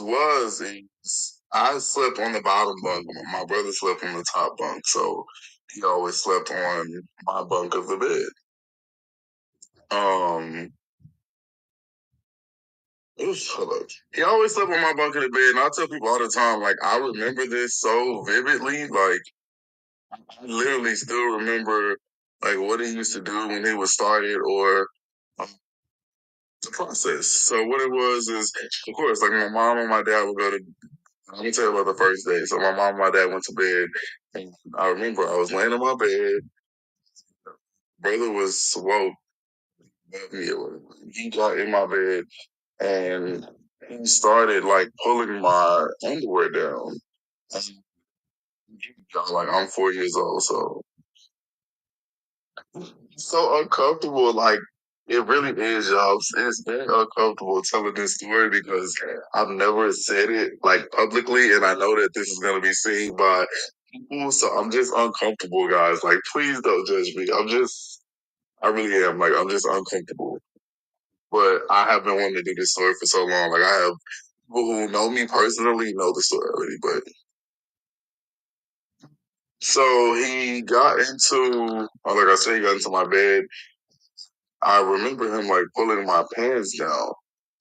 I slept on the bottom bunk. My brother slept on the top bunk, so he always slept on my bunk of the bed. Um, hold up. He always slept on my bunk of the bed, and I tell people all the time, like I remember this so vividly. Like I literally still remember like what he used to do when he was started or um, the process. So what it was is, of course, like my mom and my dad would go to. Let me tell you about the first day. So my mom and my dad went to bed, and I remember I was laying in my bed. Brother was woke. He got in my bed and he started like pulling my underwear down. Like I'm 4 years old, so it's so uncomfortable. Like it really is, y'all. It's very uncomfortable telling this story because I've never said it like publicly, and I know that this is gonna be seen by people. So I'm just uncomfortable, guys. Like, please don't judge me. I really am. Like, I'm just uncomfortable. But I have been wanting to do this story for so long. Like, I have people who know me personally know the story already. But so he got into, like I said, he got into my bed. I remember him like pulling my pants down,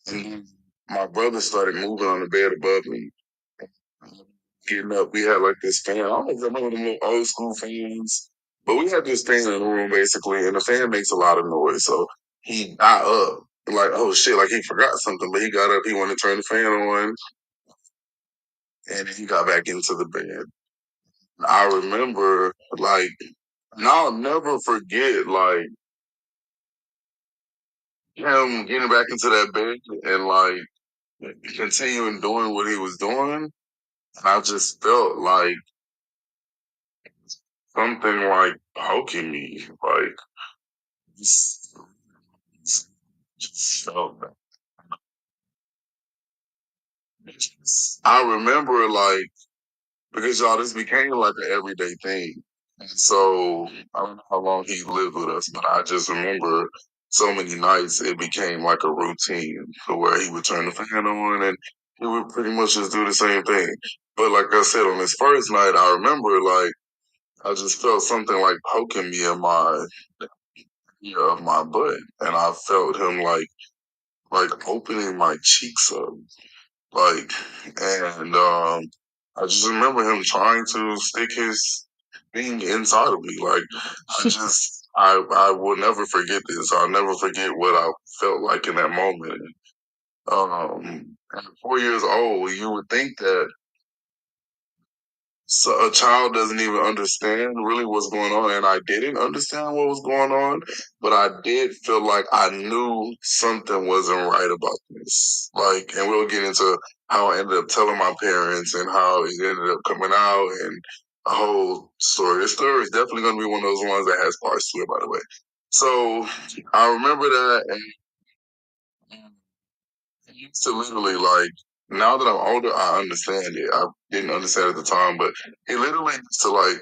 and my brother started moving on the bed above me. Getting up, we had like this fan. I don't know if you remember the little old school fans, but we had this fan in the room basically, and the fan makes a lot of noise. So he got up, like, oh shit, like he forgot something, but he got up, he wanted to turn the fan on, and then he got back into the bed. I remember, like, and I'll never forget, like, him getting back into that bed and, like, continuing doing what he was doing. And I just felt like something, like, poking me. Like, just, just felt that. I remember, like, because y'all, this became like an everyday thing. And so I don't know how long he lived with us, but I just remember so many nights it became like a routine to where he would turn the fan on and he would pretty much just do the same thing. But like I said, on this first night, I remember like I just felt something like poking me in my my butt, and I felt him like opening my cheeks up. Like, and I just remember him trying to stick his thing inside of me. Like, I will never forget this. I'll never forget what I felt like in that moment. At 4 years old, you would think that so a child doesn't even understand really what's going on, and I didn't understand what was going on, but I did feel like I knew something wasn't right about this. Like, and we'll get into how I ended up telling my parents and how it ended up coming out and a whole story. This story is definitely going to be one of those ones that has parts to it, by the way. So I remember that, and I used to literally like. Now that I'm older, I understand it. I didn't understand at the time, but he literally used to like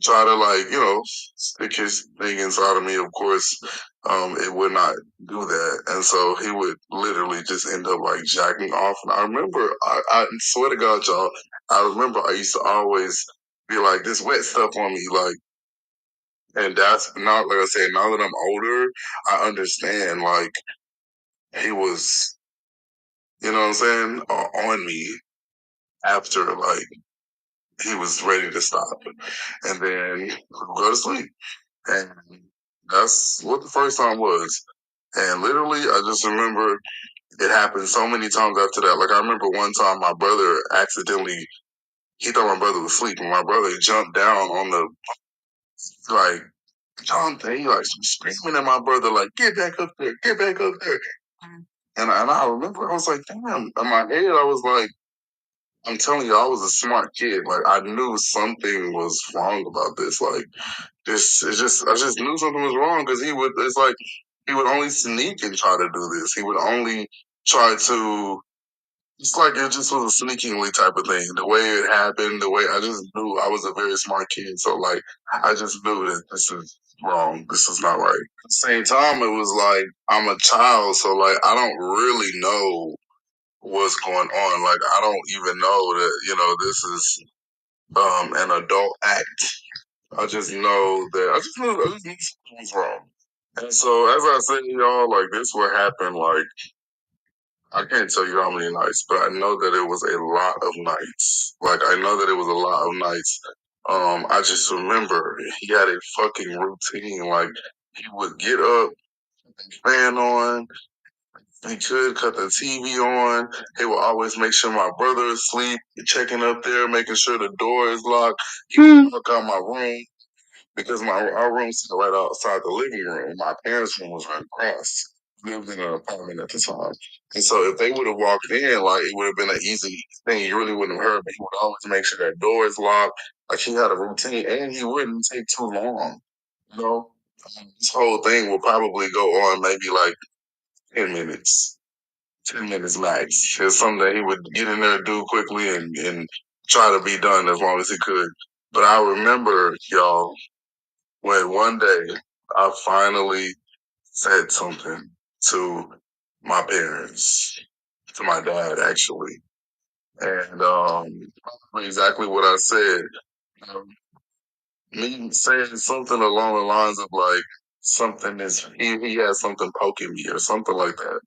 try to like stick his thing inside of me. Of course, it would not do that, and so he would literally just end up like jacking off. And I remember, I swear to God, y'all, I remember I used to always be like this wet stuff on me, like, and that's not like I said. Now that I'm older, I understand. Like he was, you know what I'm saying, on me after like he was ready to stop, and then go to sleep. And that's what the first time was. And literally, I just remember it happened so many times after that. Like I remember one time my brother accidentally, he thought my brother was asleep, and my brother jumped down on the, like, jumped, he like screaming at my brother like, "Get back up there, get back up there." And I remember I was like, damn. In my head, I was like, I'm telling you, I was a smart kid. Like I knew something was wrong about this. Like this, it's just I just knew something was wrong because he would. It's like he would only sneak and try to do this. He would only try to. It's like it just was a sneakingly type of thing. The way it happened, the way I just knew I was a very smart kid. So like I just knew that this is wrong. This is not right. At the same time, it was like I'm a child, so like I don't really know what's going on. Like I don't even know that this is an adult act. I just know that I just knew something was wrong. And so as I said, y'all, like this would happen. Like I can't tell you how many nights, but I know that it was a lot of nights. Like I know that it was a lot of nights. I just remember he had a fucking routine. Like he would get up, fan on. He could cut the TV on. He would always make sure my brother is asleep, checking up there, making sure the door is locked. He would walk out my room because our room's right outside the living room. My parents' room was right across. We lived in an apartment at the time. And so if they would have walked in, like it would have been an easy thing. You really wouldn't have heard, but he would always make sure that door is locked. Like he had a routine and he wouldn't take too long. You know? This whole thing will probably go on maybe like 10 minutes. 10 minutes max. It's something that he would get in there and do quickly and try to be done as long as he could. But I remember, y'all, when one day I finally said something to my parents, to my dad actually, and exactly what I said. Um, Me saying something along the lines of like something is he has something poking me or something like that.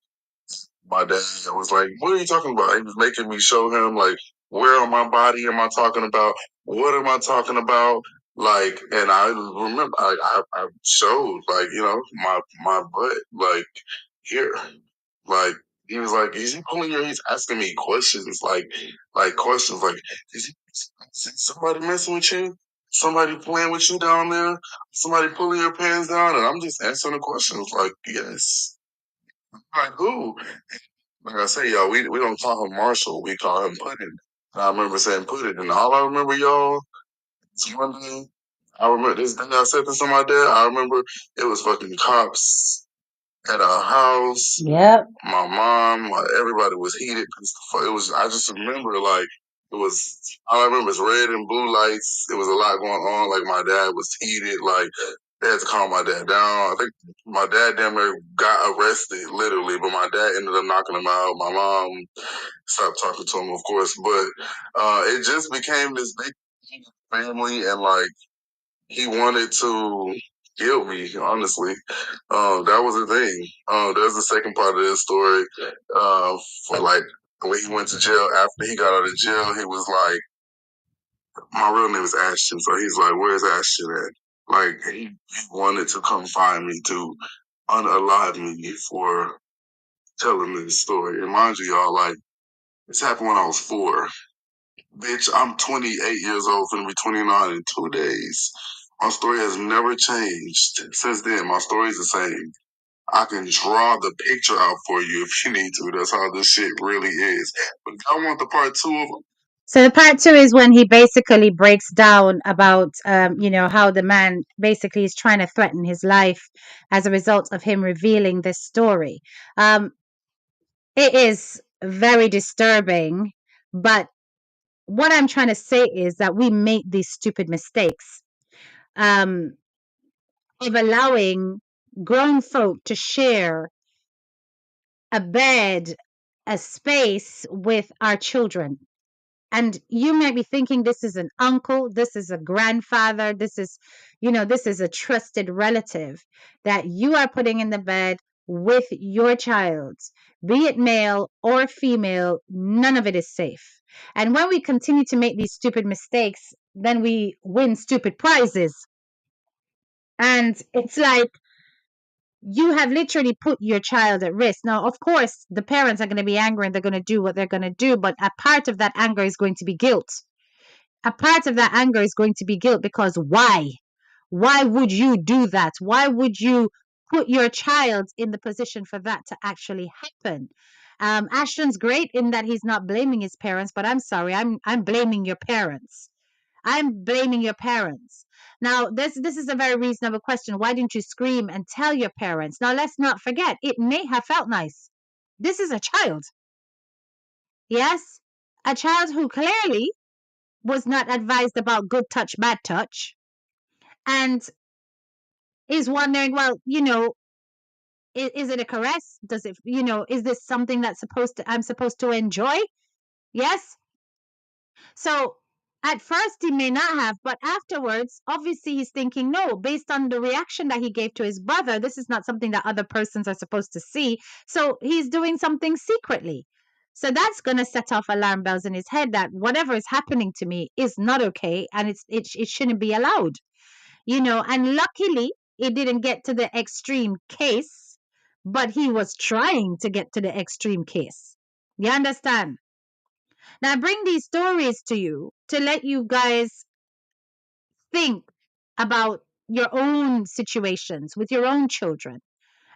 My dad was like, "What are you talking about?" He was making me show him like, where on my body am I talking about? What am I talking about? Like, and I remember I showed like my butt like here, like he was like, "Is he pulling your?" He's asking me questions like questions like, "Is somebody messing with you? Somebody playing with you down there? Somebody pulling your pants down?" And I'm just answering the questions like, "Yes." Like who? Like I say, y'all, we don't call him Marshall. We call him Puddin'. And I remember saying Puddin'. And all I remember, y'all, is one day, I remember this day I said this to my dad. I remember it was fucking cops at our house. Yep. My mom, like, everybody was heated. It was, I just remember, like, it was, all I remember is red and blue lights. It was a lot going on. Like, my dad was heated. Like, they had to calm my dad down. I think my dad damn near got arrested, literally, but my dad ended up knocking him out. My mom stopped talking to him, of course, but it just became this big family, and like he wanted to kill me. Honestly, that was the thing. There's the second part of this story. For like when he went to jail after he got out of jail, he was like, "My real name is Ashton," so he's like, "Where's Ashton at?" Like he wanted to come find me to unalive me for telling this story. And mind you, y'all, like this happened when I was 4. Bitch, I'm 28 years old, finna be 29 in 2 days. My story has never changed since then. My story is the same. I can draw the picture out for you if you need to. That's how this shit really is. But if y'all want the part 2 of it, So the part two is when he basically breaks down about, how the man basically is trying to threaten his life as a result of him revealing this story. Um, it is very disturbing, but what I'm trying to say is that we make these stupid mistakes um, of allowing grown folk to share a bed, a space with our children. And you might be thinking this is an uncle, this is a grandfather, this is a trusted relative that you are putting in the bed with your child, be it male or female, none of it is safe. And when we continue to make these stupid mistakes, then we win stupid prizes. And it's like you have literally put your child at risk. Now, of course, the parents are going to be angry and they're going to do what they're going to do, but a part of that anger is going to be guilt. A part of that anger is going to be guilt because why? Why would you do that? Why would you put your child in the position for that to actually happen? Ashton's great in that he's not blaming his parents, but I'm sorry, I'm blaming your parents. I'm blaming your parents. Now, this is a very reasonable question. Why didn't you scream and tell your parents? Now, let's not forget, it may have felt nice. This is a child. Yes, a child who clearly was not advised about good touch, bad touch, and is wondering, well, is it a caress? Does it, is this something that's I'm supposed to enjoy? Yes. So at first he may not have, but afterwards, obviously he's thinking, no, based on the reaction that he gave to his brother, this is not something that other persons are supposed to see. So he's doing something secretly. So that's going to set off alarm bells in his head that whatever is happening to me is not okay and it shouldn't be allowed. And luckily it didn't get to the extreme case, but he was trying to get to the extreme case. You understand? Now, I bring these stories to you to let you guys think about your own situations with your own children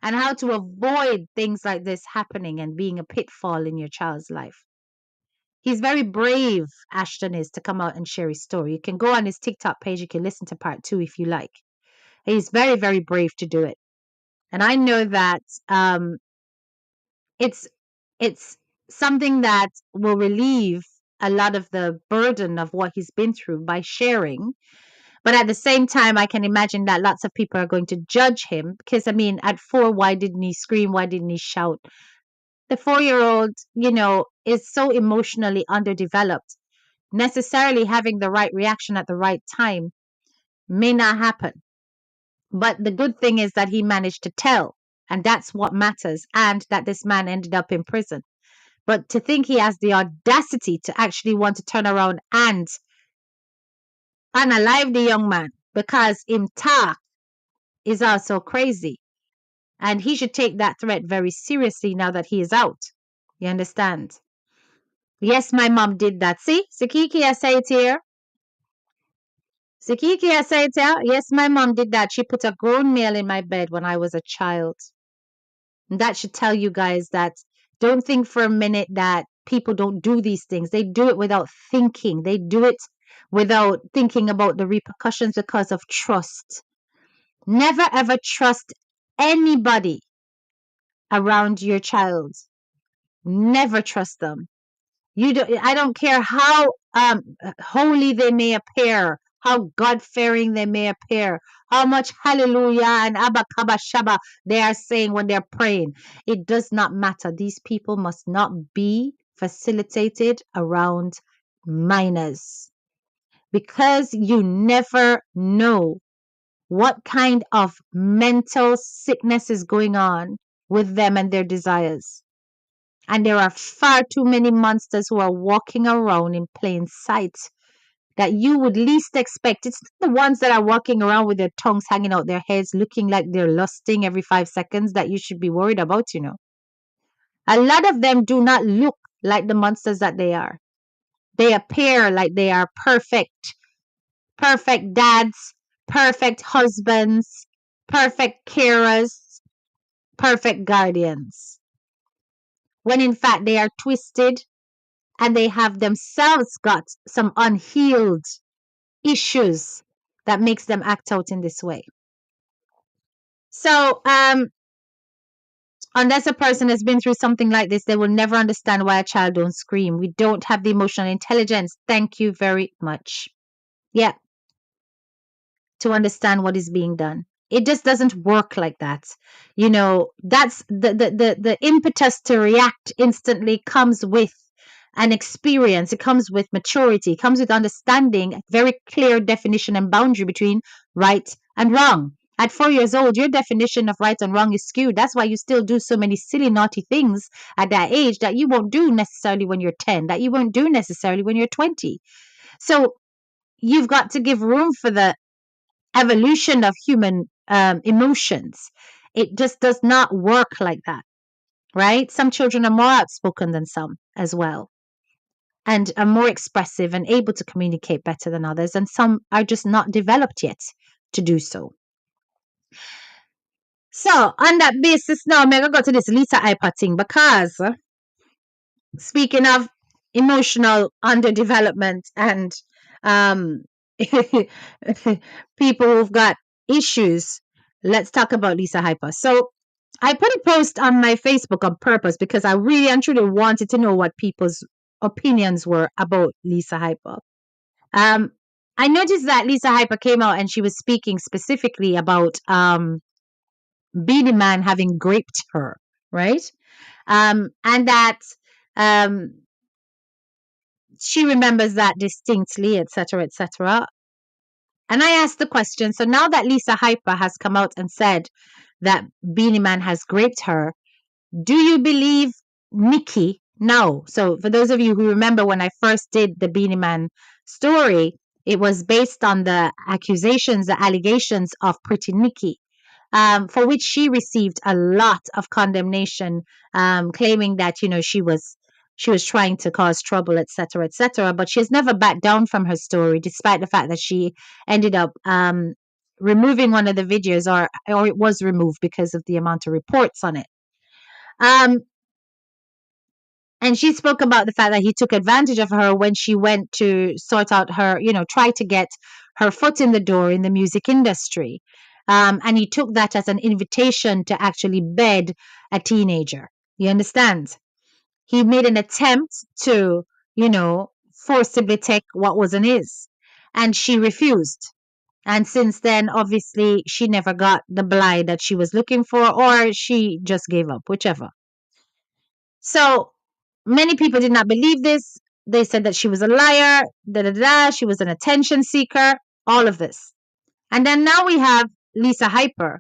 and how to avoid things like this happening and being a pitfall in your child's life. He's very brave, Ashton is, to come out and share his story. You can go on his TikTok page. You can listen to part 2 if you like. He's very, very brave to do it. And I know that it's it's something that will relieve a lot of the burden of what he's been through by sharing. But at the same time, I can imagine that lots of people are going to judge him because, I mean, at 4, why didn't he scream? Why didn't he shout? The 4-year-old, is so emotionally underdeveloped. Necessarily having the right reaction at the right time may not happen. But the good thing is that he managed to tell, and that's what matters, and that this man ended up in prison. But to think he has the audacity to actually want to turn around and unalive the young man because him talk is also crazy. And he should take that threat very seriously now that he is out. You understand? Yes, my mom did that. See, Sikiki, I say it here. Sikiki, I say it here. Yes, my mom did that. She put a grown male in my bed when I was a child. And that should tell you guys that don't think for a minute that people don't do these things. They do it without thinking. They do it without thinking about the repercussions because of trust. Never ever trust anybody around your child. Never trust them. I don't care how holy they may appear, how God-fearing they may appear, how much hallelujah and abba kaba shaba they are saying when they're praying. It does not matter. These people must not be facilitated around minors because you never know what kind of mental sickness is going on with them and their desires. And there are far too many monsters who are walking around in plain sight that you would least expect. It's not the ones that are walking around with their tongues hanging out their heads, looking like they're lusting every 5 seconds that you should be worried about. A lot of them do not look like the monsters that they are. They appear like they are perfect dads, perfect husbands, perfect carers, perfect guardians. When in fact they are twisted and they have themselves got some unhealed issues that makes them act out in this way. So, unless a person has been through something like this, they will never understand why a child don't scream. We don't have the emotional intelligence. Thank you very much. Yeah, to understand what is being done. It just doesn't work like that. That's the impetus to react instantly comes with an experience. It comes with maturity. It comes with understanding, a very clear definition and boundary between right and wrong. At 4 years old, your definition of right and wrong is skewed. That's why you still do so many silly, naughty things at that age that you won't do necessarily when you're 10, that you won't do necessarily when you're 20. So you've got to give room for the evolution of human emotions. It just does not work like that, right? Some children are more outspoken than some as well, and are more expressive and able to communicate better than others, and some are just not developed yet to do so. So, on that basis, now I'm gonna go to this Lisa Hyper thing because speaking of emotional underdevelopment and um, people who've got issues, let's talk about Lisa Hyper. So, I put a post on my Facebook on purpose because I really and truly wanted to know what people's opinions were about Lisa Hyper. Um, I noticed that Lisa Hyper came out and she was speaking specifically about Beanie Man having graped her, right? And that um, she remembers that distinctly, etc., etc. And I asked the question. So now that Lisa Hyper has come out and said that Beanie Man has graped her, do you believe Nikki? No. So for those of you who remember when I first did the Beanie Man story, it was based on the accusations, the allegations of Pretty Nikki, for which she received a lot of condemnation, claiming that she was trying to cause trouble, etc., etc. But she has never backed down from her story, despite the fact that she ended up removing one of the videos, or it was removed because of the amount of reports on it. Um, and she spoke about the fact that he took advantage of her when she went to sort out her, try to get her foot in the door in the music industry. And he took that as an invitation to actually bed a teenager. You understand? He made an attempt to, forcibly take what wasn't his. And she refused. And since then, obviously, she never got the blind that she was looking for, or she just gave up, whichever. So many people did not believe this. They said that she was a liar, da da da, she was an attention seeker, all of this. And then now we have Lisa Hyper,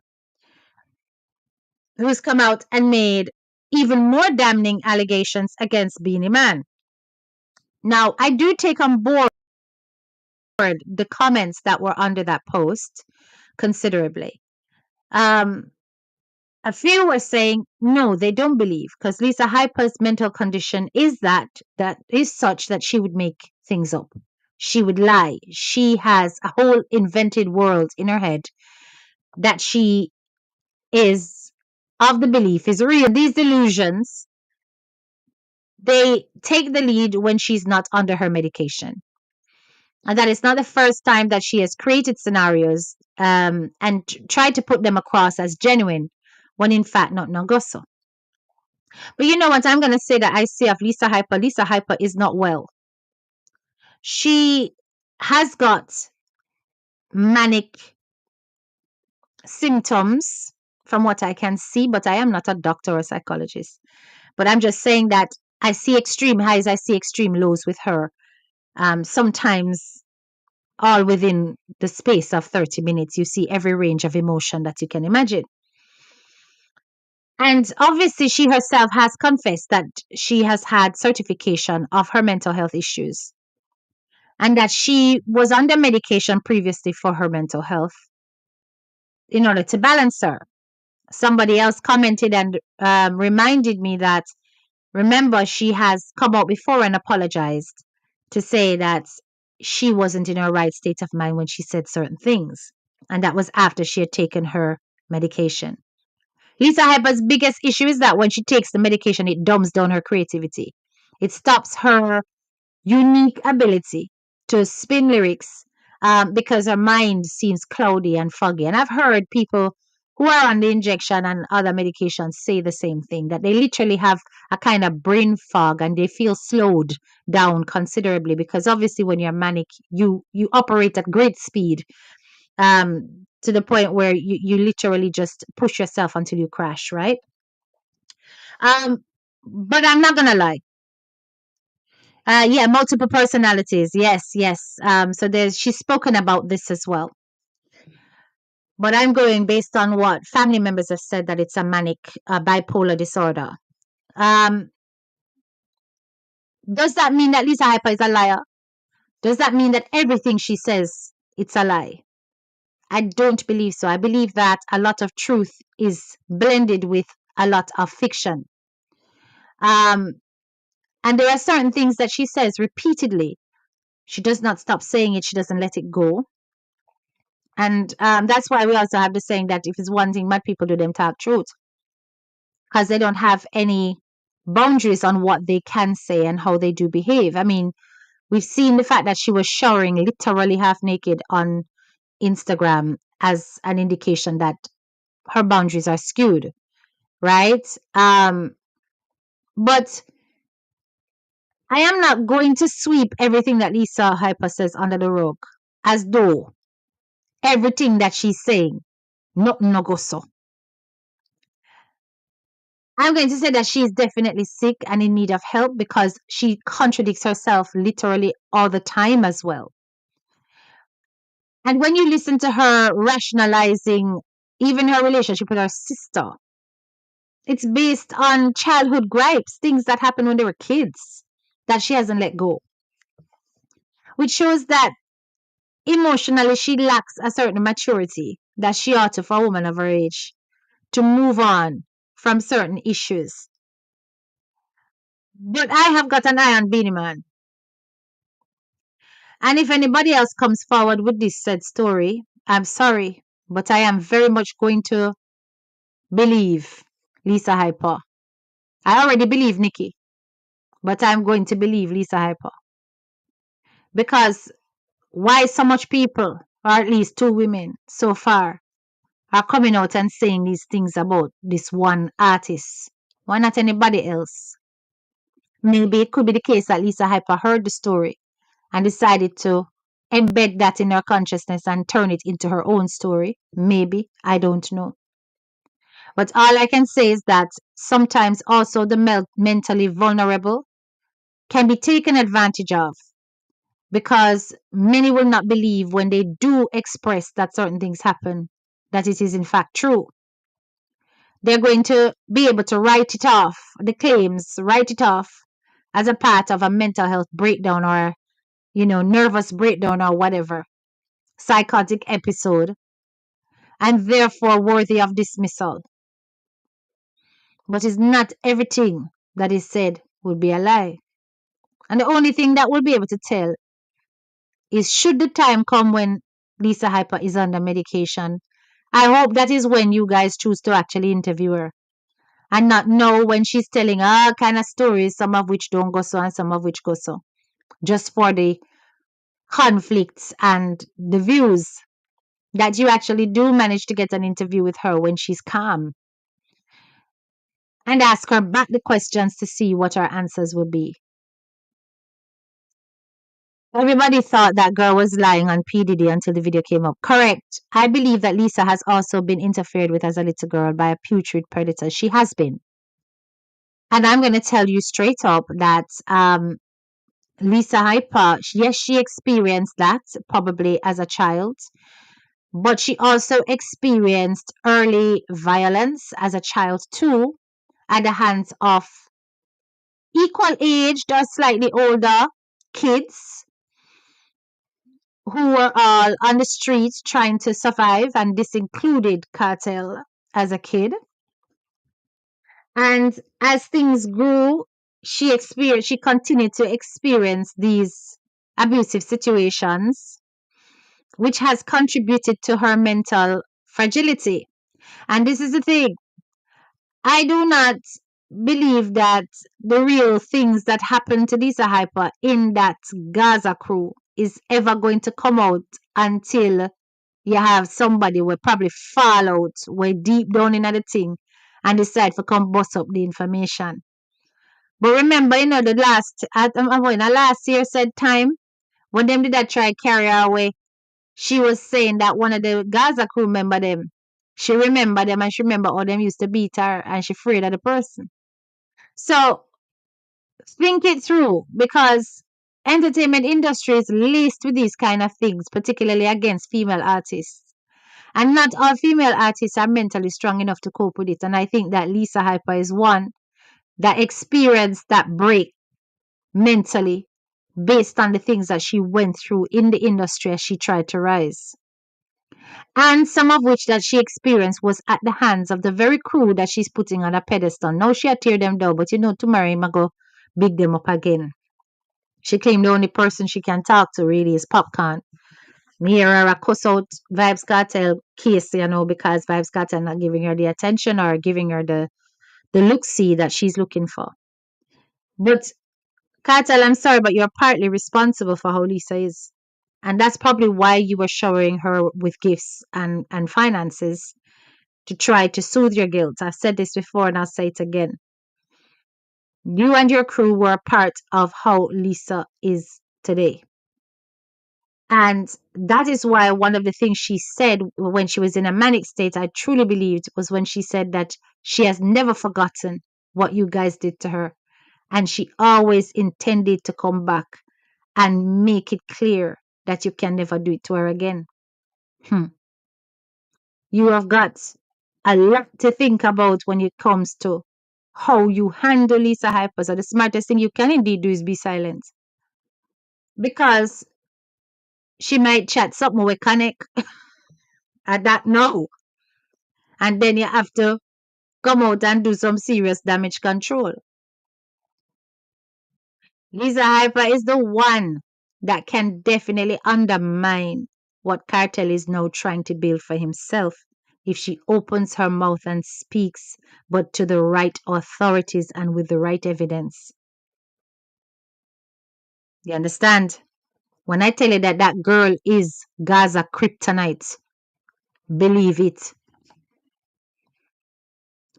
who's come out and made even more damning allegations against Beanie Man. Now, I do take on board the comments that were under that post considerably. Um, a few were saying no, they don't believe, because Lisa Hyper's mental condition is that is such that she would make things up. She would lie. She has a whole invented world in her head that she is of the belief is real. These delusions, they take the lead when she's not under her medication. And that is not the first time that she has created scenarios and tried to put them across as genuine, when in fact not Nagoso. But you know what? I'm going to say that I see of Lisa Hyper. Lisa Hyper is not well. She has got manic symptoms from what I can see, but I am not a doctor or psychologist. But I'm just saying that I see extreme highs, I see extreme lows with her. Sometimes all within the space of 30 minutes, you see every range of emotion that you can imagine. And obviously, she herself has confessed that she has had certification of her mental health issues and that she was under medication previously for her mental health in order to balance her. Somebody else commented and reminded me that, remember, she has come out before and apologized to say that she wasn't in her right state of mind when she said certain things. And that was after she had taken her medication. Lisa Hyper's biggest issue is that when she takes the medication, it dumbs down her creativity. It stops her unique ability to spin lyrics because her mind seems cloudy and foggy. And I've heard people who are on the injection and other medications say the same thing, that they literally have a kind of brain fog and they feel slowed down considerably, because obviously when you're manic, you operate at great speed, to the point where you literally just push yourself until you crash, right? Um, but I'm not gonna lie. Yeah, multiple personalities. Yes, yes. So she's spoken about this as well. But I'm going based on what family members have said, that it's a manic bipolar disorder. Um, does that mean that Lisa Hyper is a liar? Does that mean that everything she says it's a lie? I don't believe so. I believe that a lot of truth is blended with a lot of fiction. Um, and there are certain things that she says repeatedly. She does not stop saying it. She doesn't let it go. And that's why we also have the saying that if it's one thing mad people do, them talk truth, because they don't have any boundaries on what they can say and how they do behave. I mean, we've seen the fact that she was showering literally half naked on Instagram as an indication that her boundaries are skewed, right? But I am not going to sweep everything that Lisa Hyper says under the rug as though everything that she's saying, nothing no go so. I'm going to say that she is definitely sick and in need of help because she contradicts herself literally all the time as well. And when you listen to her rationalizing even her relationship with her sister, it's based on childhood gripes, things that happened when they were kids that she hasn't let go, which shows that emotionally she lacks a certain maturity that she ought to for a woman of her age to move on from certain issues. But I have got an eye on Beanie Man. And if anybody else comes forward with this said story, I'm sorry, but I am very much going to believe Lisa Hyper. I already believe Nikki, but I'm going to believe Lisa Hyper. Because why so much people, or at least two women so far, are coming out and saying these things about this one artist? Why not anybody else? Maybe it could be the case that Lisa Hyper heard the story and decided to embed that in her consciousness and turn it into her own story. Maybe. I don't know. But all I can say is that sometimes also the mentally vulnerable can be taken advantage of because many will not believe when they do express that certain things happen, that it is in fact true. They're going to be able to write it off, the claims, write it off as a part of a mental health breakdown or, nervous breakdown or whatever, psychotic episode, and therefore worthy of dismissal. But it's not everything that is said will be a lie. And the only thing that we'll be able to tell is should the time come when Lisa Hyper is under medication, I hope that is when you guys choose to actually interview her and not know when she's telling all kind of stories, some of which don't go so and some of which go so, just for the conflicts and the views that you actually do manage to get an interview with her when she's calm and ask her back the questions to see what her answers will be. Everybody thought that girl was lying on P. Diddy until the video came up. Correct. I believe that Lisa has also been interfered with as a little girl by a putrid predator. She has been. And I'm going to tell you straight up that Lisa Hyper, yes, she experienced that probably as a child, but she also experienced early violence as a child too at the hands of equal aged or slightly older kids who were all on the street trying to survive, and this included Cartel as a kid. And as things grew, she continued to experience these abusive situations, which has contributed to her mental fragility. And this is the thing. I do not believe that the real things that happened to Lisa Hyper in that Gaza crew is ever going to come out until you have somebody will probably fall out way deep down in the thing and decide to come bust up the information. But remember, the last year said time when them did that try carry her away, she was saying that one of the Gaza crew remember them. She remember them and she remember how them used to beat her and she afraid of the person. So think it through because entertainment industry is laced with these kind of things, particularly against female artists. And not all female artists are mentally strong enough to cope with it. And I think that Lisa Hyper is one that experienced that break mentally based on the things that she went through in the industry as she tried to rise. And some of which that she experienced was at the hands of the very crew that she's putting on a pedestal. Now she had tear them down, but tomorrow I'm go big them up again. She claimed the only person she can talk to really is Popcorn. Me hear her a cuss out Vibes Cartel case, because Vibes Cartel not giving her the attention or giving her the look see that she's looking for. But Cartel, I'm sorry, but you're partly responsible for how Lisa is. And that's probably why you were showering her with gifts and finances to try to soothe your guilt. I've said this before and I'll say it again. You and your crew were a part of how Lisa is today. And that is why one of the things she said when she was in a manic state, I truly believed, was when she said that she has never forgotten what you guys did to her. And she always intended to come back and make it clear that you can never do it to her again. Hmm. You have got a lot to think about when it comes to how you handle Lisa Hyper. So the smartest thing you can indeed do is be silent. Because she might chat something with Connect at that no. And then you have to come out and do some serious damage control. Lisa Hyper is the one that can definitely undermine what Cartel is now trying to build for himself if she opens her mouth and speaks, but to the right authorities and with the right evidence. You understand? When I tell you that that girl is Gaza kryptonite, believe it.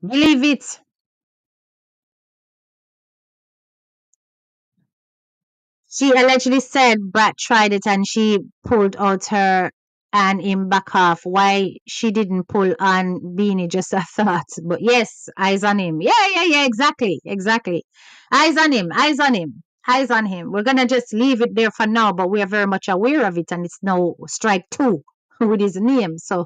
Believe it. She allegedly said Brad tried it and she pulled out her and him back off. Why she didn't pull on Beanie, just a thought. But yes, eyes on him. Yeah, yeah, yeah, exactly. Exactly. Eyes on him. Eyes on him. Eyes on him. We're gonna just leave it there for now, but we are very much aware of it and it's now strike two with his name. So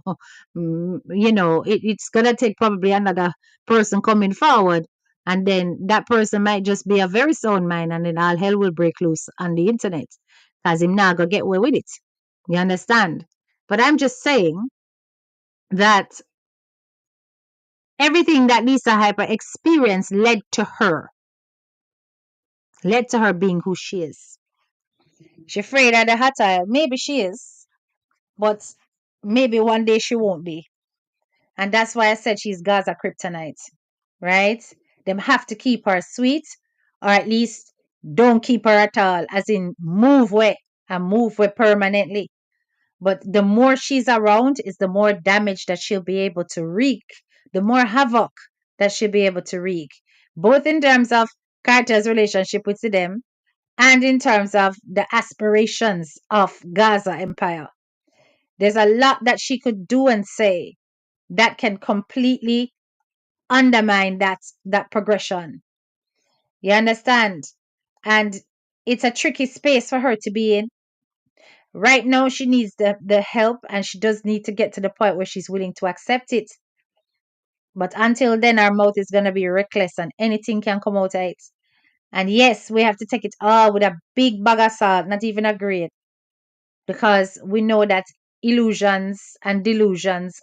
it's gonna take probably another person coming forward and then that person might just be a very sound mind and then all hell will break loose on the internet because him not gonna get away with it. You understand? But I'm just saying that everything that Lisa Hyper experienced led to her being who she is. She's afraid of the hot oil. Maybe she is, but maybe one day she won't be. And that's why I said she's Gaza kryptonite, right? Them have to keep her sweet, or at least don't keep her at all, as in move away and move away permanently. But the more she's around is the more damage that she'll be able to wreak, the more havoc that she'll be able to wreak, both in terms of Carter's relationship with them and in terms of the aspirations of Gaza Empire. There's a lot that she could do and say that can completely undermine that progression. You understand? And it's a tricky space for her to be in. Right now, she needs the help and she does need to get to the point where she's willing to accept it. But until then, our mouth is going to be reckless and anything can come out of it. And yes, we have to take it all with a big bag of salt, not even a grade, because we know that illusions and delusions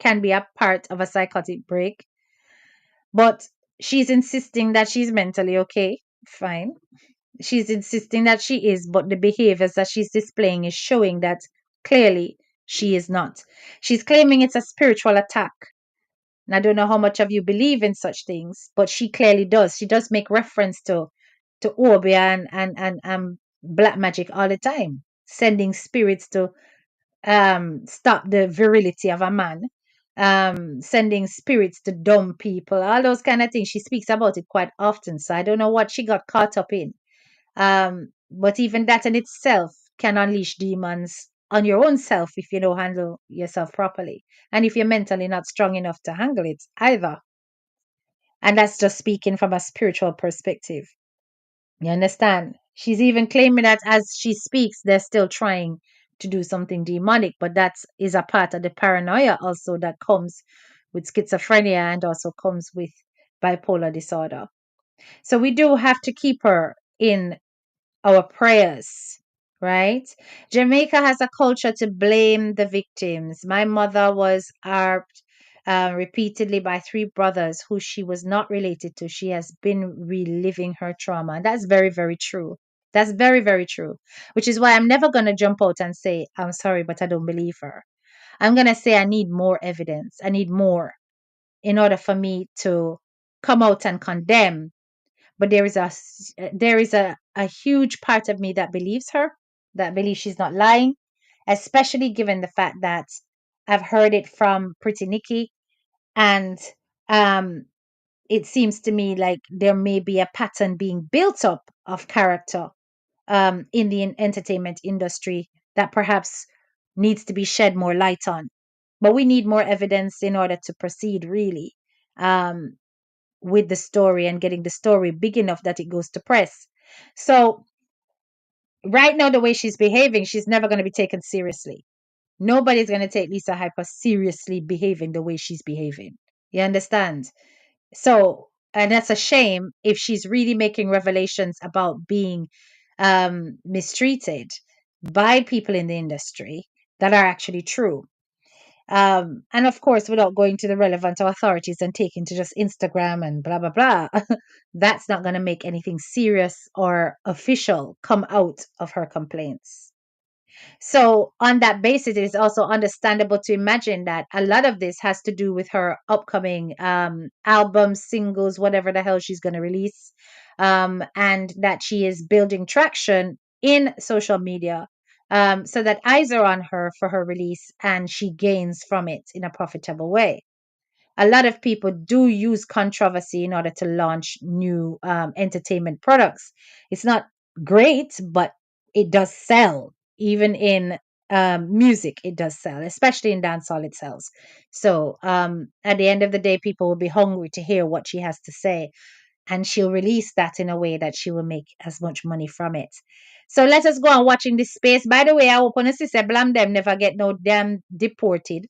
can be a part of a psychotic break. But she's insisting that she's mentally okay. Fine. She's insisting that she is, but the behaviors that she's displaying is showing that clearly she is not. She's claiming it's a spiritual attack. And I don't know how much of you believe in such things, but she clearly does. She does make reference to Obeah and black magic all the time, sending spirits to stop the virility of a man, sending spirits to dumb people, all those kind of things. She speaks about it quite often. So I don't know what she got caught up in. But even that in itself can unleash demons on your own self if you don't handle yourself properly. And if you're mentally not strong enough to handle it either. And that's just speaking from a spiritual perspective. You understand? She's even claiming that as she speaks, they're still trying to do something demonic, but that is a part of the paranoia also that comes with schizophrenia and also comes with bipolar disorder. So we do have to keep her in our prayers, right? Jamaica has a culture to blame the victims. My mother was harped repeatedly by three brothers who she was not related to. She has been reliving her trauma. And that's very, very true. That's very, very true. Which is why I'm never going to jump out and say, I'm sorry, but I don't believe her. I'm going to say, I need more evidence. I need more in order for me to come out and condemn. But there is a huge part of me that believes her, that believes she's not lying, especially given the fact that I've heard it from Pretty Nikki, and um, it seems to me like there may be a pattern being built up of character in the entertainment industry that perhaps needs to be shed more light on. But we need more evidence in order to proceed, really. Um, with the story and getting the story big enough that it goes to press. So right now, the way she's behaving, she's never going to be taken seriously. Nobody's going to take Lisa Hyper seriously behaving the way she's behaving. You understand? So, and that's a shame if she's really making revelations about being mistreated by people in the industry that are actually true. And of course, without going to the relevant authorities and taking to just Instagram and blah, blah, blah, that's not going to make anything serious or official come out of her complaints. So, on that basis, it is also understandable to imagine that a lot of this has to do with her upcoming albums, singles, whatever the hell she's going to release, and that she is building traction in social media so that eyes are on her for her release and she gains from it in a profitable way. A lot of people do use controversy in order to launch new entertainment products. It's not great, but it does sell. Even in music, it does sell, especially in dancehall, it sells. So at the end of the day, people will be hungry to hear what she has to say, and she'll release that in a way that she will make as much money from it. So let us go on watching this space. By the way, I hope to say Blam them never get no damn deported.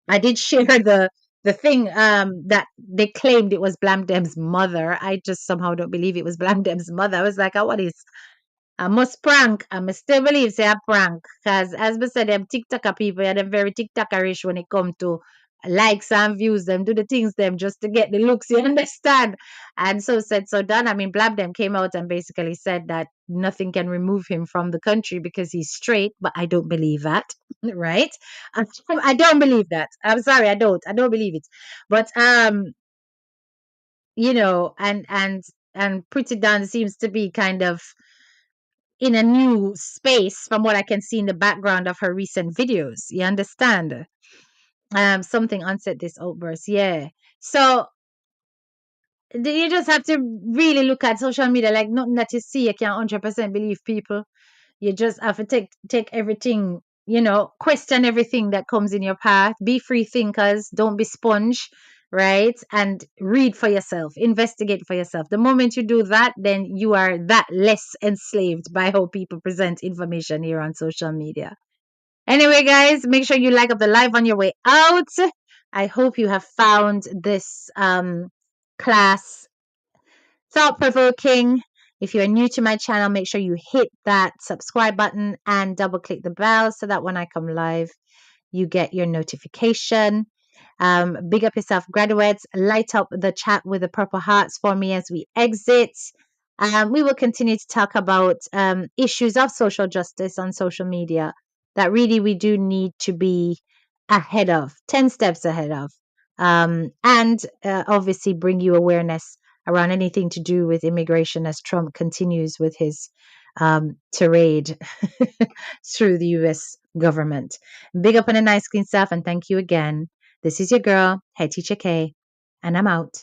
I did share the thing that they claimed it was Blamdem's mother. I just somehow don't believe it was Blamdem's mother. I was like, oh, what is I must prank. I must still believe say a prank. Cause as we said, them TikToker people are them very TikTokerish when it come to likes and views. Them do the things them just to get the looks. You understand? And so said so done. I mean, Blab them came out and basically said that nothing can remove him from the country because he's straight. But I don't believe that. Right? I don't believe that. I'm sorry, I don't. I don't believe it. But you know, and Pretty Don seems to be kind of in a new space from what I can see in the background of her recent videos. You understand? Something onset this outburst. Yeah. So you just have to really look at social media like nothing that you see. You can't 100% believe people. You just have to take everything, you know, question everything that comes in your path. Be free thinkers. Don't be sponge, right? And read for yourself. Investigate for yourself. The moment you do that, then you are that less enslaved by how people present information here on social media. Anyway, guys, make sure you like up the live on your way out. I hope you have found this class thought provoking. If you're new to my channel, make sure you hit that subscribe button and double click the bell so that when I come live, you get your notification. Big up yourself, graduates. Light up the chat with the purple hearts for me as we exit. We will continue to talk about issues of social justice on social media that really we do need to be ahead of, 10 steps ahead of, and obviously bring you awareness around anything to do with immigration as Trump continues with his tirade through the US government. Big up on a nice clean stuff, and thank you again. This is your girl, Head Teacher K, and I'm out.